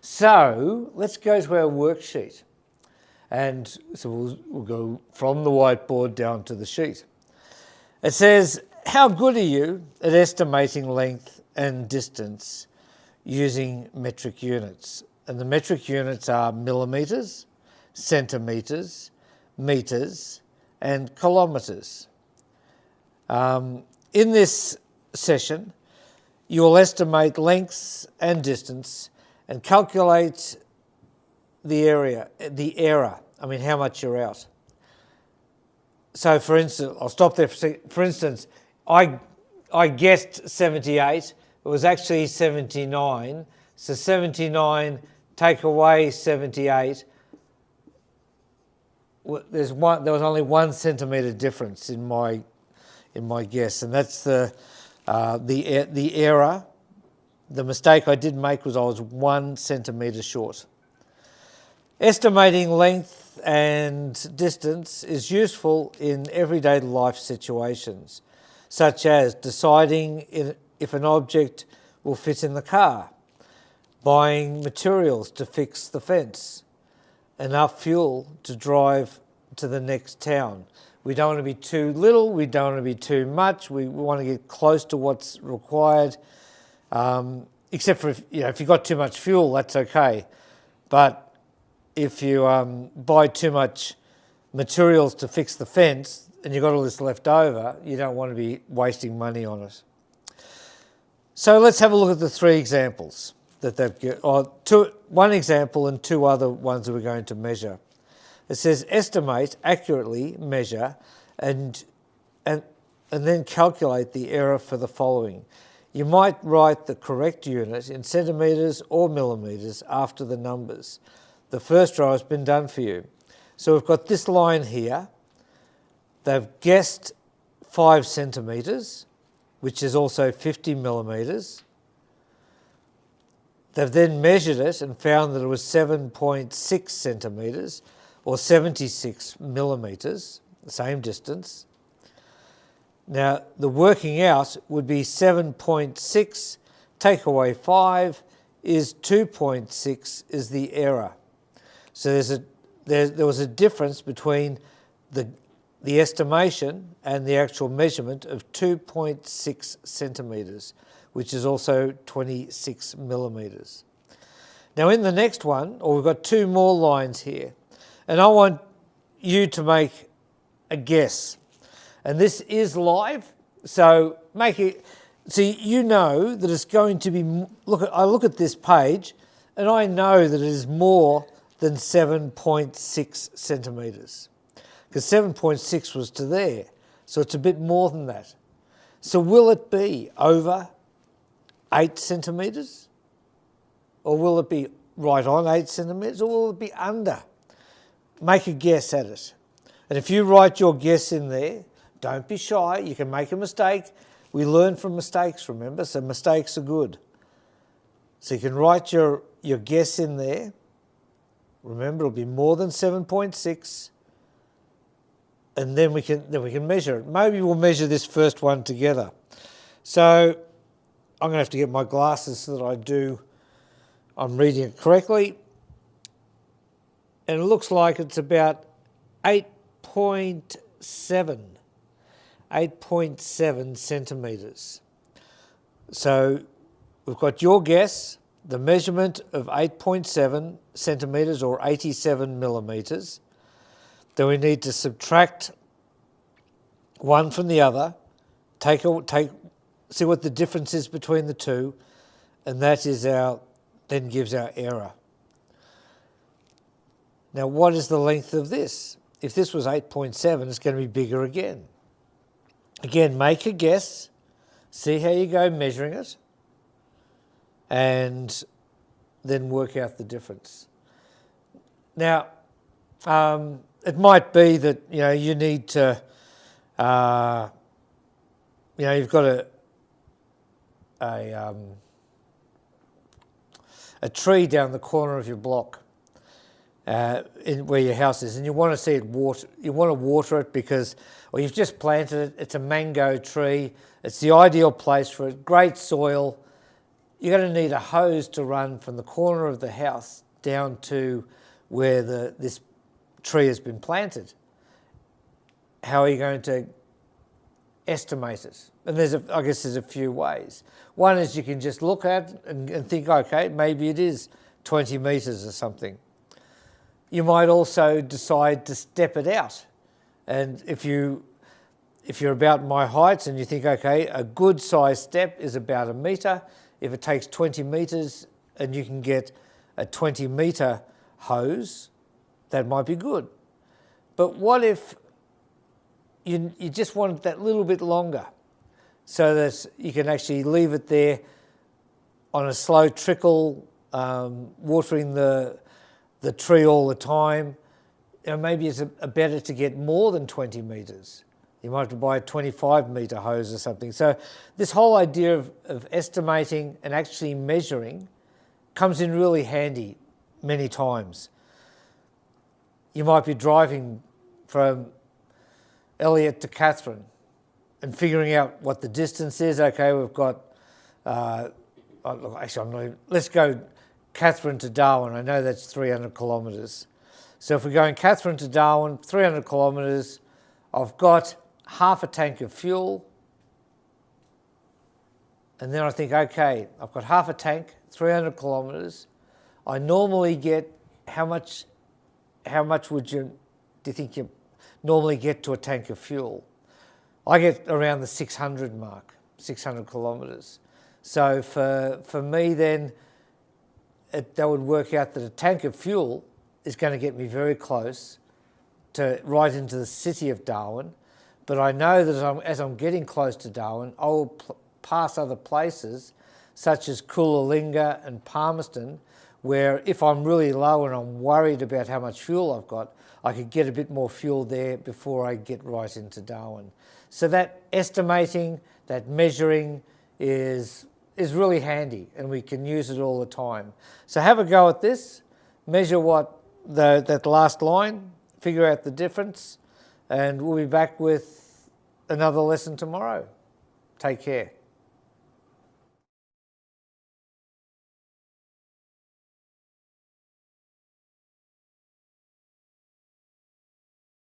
So let's go to our worksheet. And so we'll go from the whiteboard down to the sheet. It says, how good are you at estimating length and distance using metric units? And the metric units are millimetres, centimetres, metres, and kilometres. In this session, you will estimate lengths and distance and calculate the error. I mean, how much you're out. So, for instance, I'll stop there for a second. For instance, I guessed 78. It was actually 79. So 79 take away 78. There was only 1 centimetre difference in my guess, and that's the error. The mistake I did make was I was 1 centimetre short. Estimating length and distance is useful in everyday life situations, such as deciding if an object will fit in the car, buying materials to fix the fence, enough fuel to drive to the next town. We don't want to be too little, we don't want to be too much, we want to get close to what's required, except for if you've got too much fuel, that's okay. But if you buy too much materials to fix the fence and you've got all this left over, you don't want to be wasting money on it. So let's have a look at the 3 examples that they've given, or 1 example and 2 other ones that we're going to measure. It says estimate, accurately measure, and then calculate the error for the following. You might write the correct unit in centimetres or millimetres after the numbers. The first row has been done for you. So we've got this line here. They've guessed 5 centimetres, which is also 50 millimetres. They've then measured it and found that it was 7.6 centimetres or 76 millimetres, the same distance. Now, the working out would be 7.6, take away 5 is 2.6 is the error. So there was a difference between the estimation and the actual measurement of 2.6 centimetres, which is also 26 millimetres. Now in the next one, we've got 2 more lines here, and I want you to make a guess. And this is live, so make it, see, you know that it's going to be, I look at this page and I know that it is more than 7.6 centimetres, because 7.6 was to there, so it's a bit more than that. So will it be over 8 centimetres, or will it be right on 8 centimetres, or will it be under? Make a guess at it. And if you write your guess in there, don't be shy, you can make a mistake. We learn from mistakes, remember, so mistakes are good. So you can write your guess in there. Remember, it'll be more than 7.6, and then we can measure it. Maybe we'll measure this first one together. So I'm going to have to get my glasses so that I'm reading it correctly. And it looks like it's about 8.7 centimetres. So we've got your guess, the measurement of 8.7 centimetres or 87 millimetres. Then we need to subtract one from the other, see what the difference is between the two, and that is then gives our error. Now what is the length of this? If this was 8.7, it's going to be bigger again. Again, make a guess, see how you go measuring it, and then work out the difference. Now, it might be that you need to, you've got a tree down the corner of your block, where your house is, and you want to see it water. You want to water it because, or you've just planted it. It's a mango tree. It's the ideal place for it. Great soil. You're going to need a hose to run from the corner of the house down to where this tree has been planted. How are you going to estimate it? And I guess there's a few ways. One is you can just look at it and think, okay, maybe it is 20 metres or something. You might also decide to step it out. And if you if you're about my height and you think, okay, a good size step is about 1 metre. If it takes 20 metres and you can get a 20 metre hose, that might be good. But what if you just want it that little bit longer so that you can actually leave it there on a slow trickle, watering the tree all the time? You know, maybe it's better to get more than 20 metres. You might have to buy a 25 metre hose or something. So this whole idea of estimating and actually measuring comes in really handy many times. You might be driving from Elliot to Catherine and figuring out what the distance is. Okay, we've got, let's go Catherine to Darwin. I know that's 300 kilometres. So if we're going Catherine to Darwin, 300 kilometres, I've got half a tank of fuel. And then I think, okay, I've got half a tank, 300 kilometres. I normally get, how much do you think you normally get to a tank of fuel? I get around the 600 mark, 600 kilometres. So for me then, that would work out that a tank of fuel is going to get me very close to right into the city of Darwin. But I know that as I'm getting close to Darwin, I will pass other places such as Coolalinga and Palmerston, where if I'm really low and I'm worried about how much fuel I've got, I could get a bit more fuel there before I get right into Darwin. So that estimating, that measuring is really handy, and we can use it all the time. So have a go at this, measure that last line, figure out the difference, and we'll be back with another lesson tomorrow. Take care.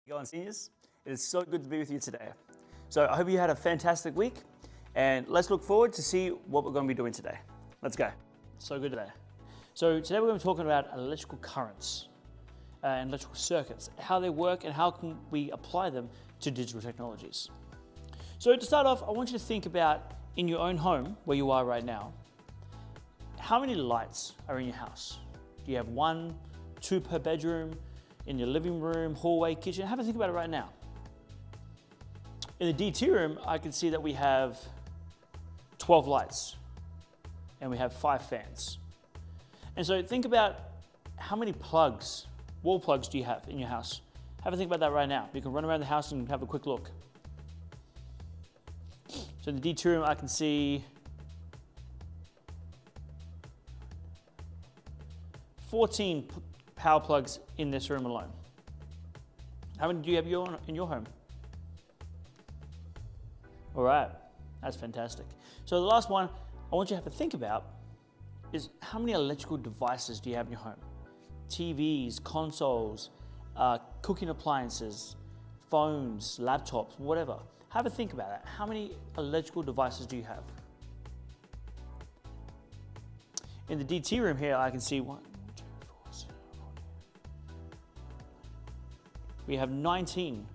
Going seniors, it is so good to be with you today. So I hope you had a fantastic week, and let's look forward to see what we're going to be doing today. Let's go. So good today. So today we're going to be talking about electrical currents and electrical circuits, how they work and how can we apply them to digital technologies. So to start off, I want you to think about in your own home, where you are right now, how many lights are in your house? Do you have 1, 2 per bedroom, in your living room, hallway, kitchen? Have a think about it right now. In the DT room, I can see that we have 12 lights and we have 5 fans. And so think about how many plugs, wall plugs do you have in your house? Have a think about that right now. You can run around the house and have a quick look. So in the DT room, I can see 14 power plugs in this room alone. How many do you have in your home? All right, that's fantastic. So the last one I want you to have to think about is how many electrical devices do you have in your home? TVs, consoles, cooking appliances, phones, laptops, whatever. Have a think about that. How many electrical devices do you have? In the DT room here, I can see 1, 2, 4, 6, 4. We have 19,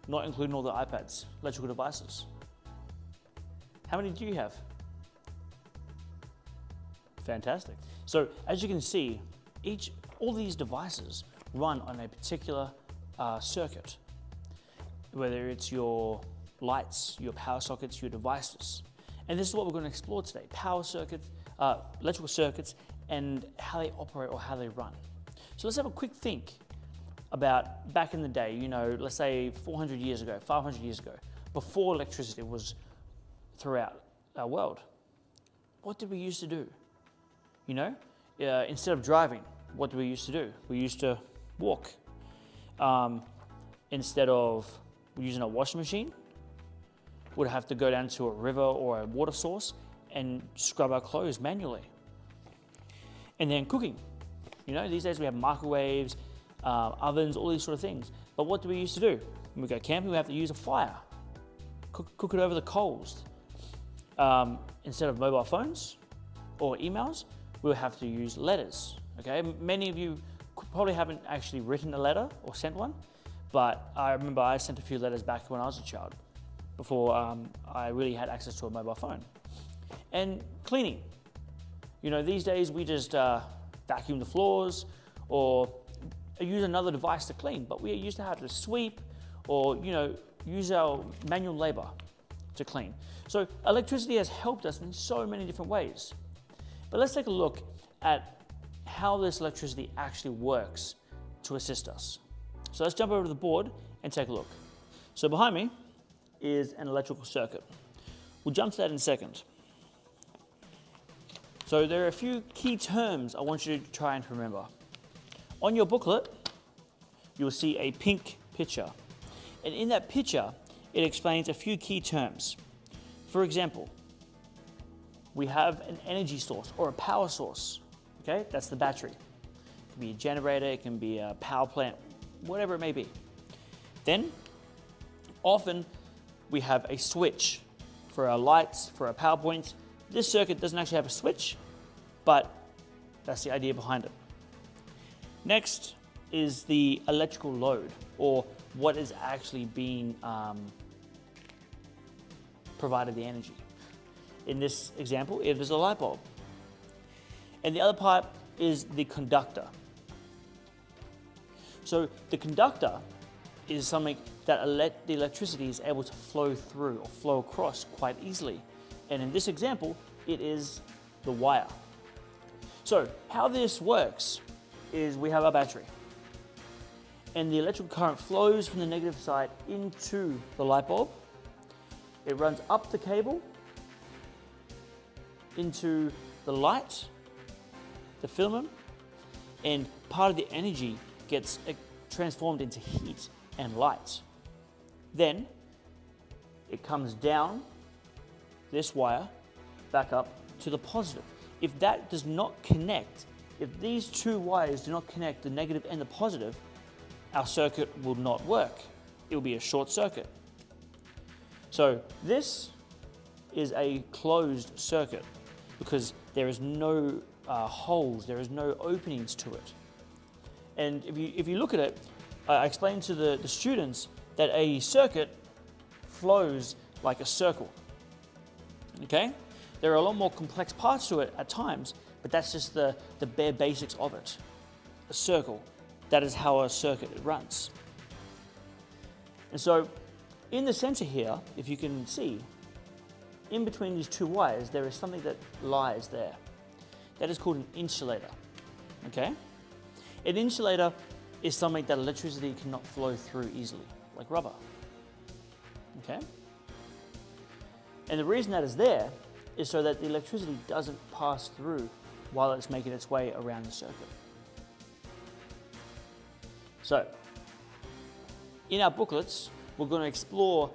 not including all the iPads, electrical devices. How many do you have? Fantastic. So as you can see, all these devices run on a particular circuit, whether it's your lights, your power sockets, your devices. And this is what we're going to explore today, power circuits, electrical circuits, and how they operate or how they run. So let's have a quick think about back in the day, you know, let's say 400 years ago, 500 years ago, before electricity was throughout our world. What did we used to do? You know, instead of driving, what do we used to do? We used to walk. Instead of using a washing machine, we'd have to go down to a river or a water source and scrub our clothes manually. And then cooking. You know, these days we have microwaves, ovens, all these sort of things. But what do we used to do? When we go camping, we have to use a fire. Cook it over the coals. Instead of mobile phones or emails, we'll have to use letters. Okay, many of you probably haven't actually written a letter or sent one, but I remember I sent a few letters back when I was a child. before I really had access to a mobile phone. And cleaning. You know, these days we just vacuum the floors or use another device to clean, but we used to have to sweep or, you know, use our manual labor to clean. So electricity has helped us in so many different ways. But let's take a look at how this electricity actually works to assist us. So let's jump over to the board and take a look. So behind me is an electrical circuit. We'll jump to that in a second. So there are a few key terms I want you to try and remember. On your booklet, you'll see a pink picture. And in that picture, it explains a few key terms. For example, we have an energy source or a power source, okay? That's the battery. It can be a generator, it can be a power plant, whatever it may be. Then, often we have a switch for our lights, for our power points. This circuit doesn't actually have a switch, but that's the idea behind it. Next is the electrical load, or what is actually being provided the energy. In this example, it is a light bulb. And the other part is the conductor. So the conductor is something that the electricity is able to flow through or flow across quite easily. And in this example, it is the wire. So how this works is we have our battery. And the electrical current flows from the negative side into the light bulb. It runs up the cable into the light, the filament, and part of the energy gets transformed into heat and light. Then it comes down this wire back up to the positive. If that does not connect, if these two wires do not connect, the negative and the positive, our circuit will not work. It will be a short circuit. So this is a closed circuit because there is no holes, there is no openings to it. And if you look at it, I explained to the students that a circuit flows like a circle, okay? There are a lot more complex parts to it at times, but that's just the bare basics of it. A circle, that is how a circuit runs. And so in the center here, if you can see, in between these two wires, there is something that lies there. That is called an insulator, okay? An insulator is something that electricity cannot flow through easily, like rubber, okay? And the reason that is there is so that the electricity doesn't pass through while it's making its way around the circuit. So, in our booklets, we're going to explore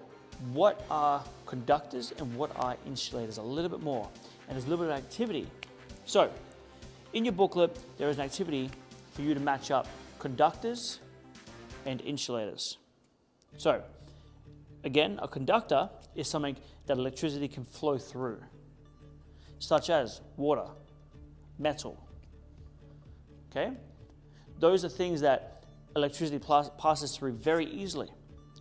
what are conductors and what are insulators a little bit more. And there's a little bit of activity. So, in your booklet, there is an activity for you to match up conductors and insulators. So, again, a conductor is something that electricity can flow through, such as water, metal, okay? Those are things that electricity passes through very easily.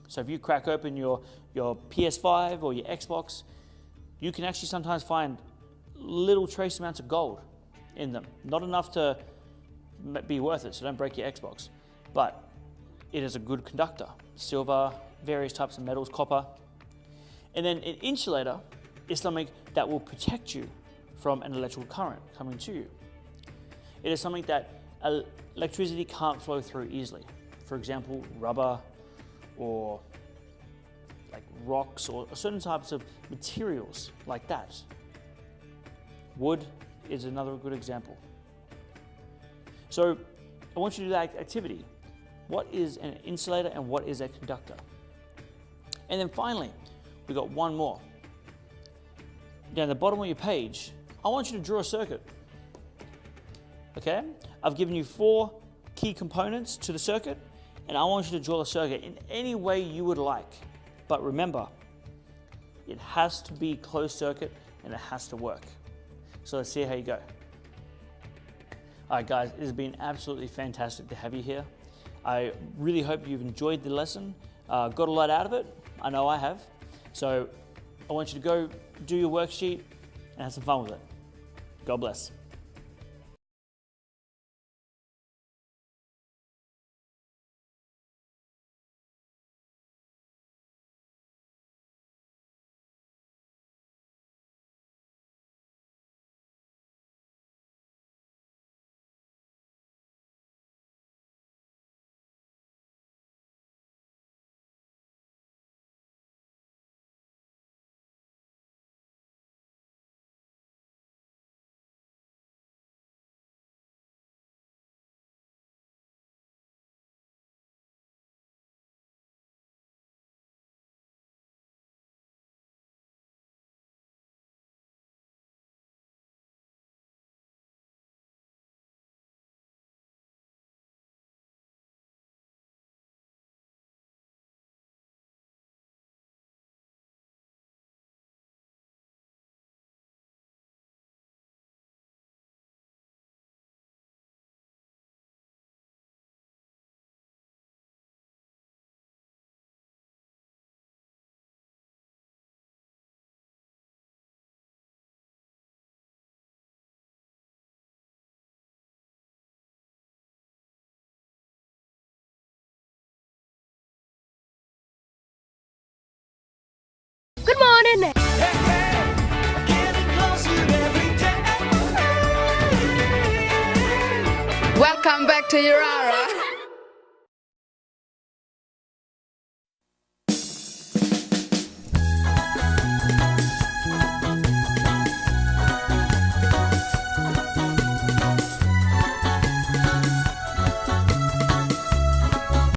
So if you crack open your PS5 or your Xbox, you can actually sometimes find little trace amounts of gold in them. Not enough to be worth it, so don't break your Xbox. But it is a good conductor. Silver, various types of metals, copper. And then an insulator is something that will protect you from an electrical current coming to you. It is something that electricity can't flow through easily. For example, rubber or like rocks or certain types of materials like that. Wood is another good example. So I want you to do that activity. What is an insulator and what is a conductor? And then finally, we've got one more. Down the bottom of your page, I want you to draw a circuit. Okay? I've given you 4 key components to the circuit, and I want you to draw the circuit in any way you would like. But remember, it has to be closed circuit and it has to work. So let's see how you go. All right, guys, it has been absolutely fantastic to have you here. I really hope you've enjoyed the lesson, got a lot out of it. I know I have. So I want you to go do your worksheet and have some fun with it. God bless. Good morning. Welcome back to Yirara.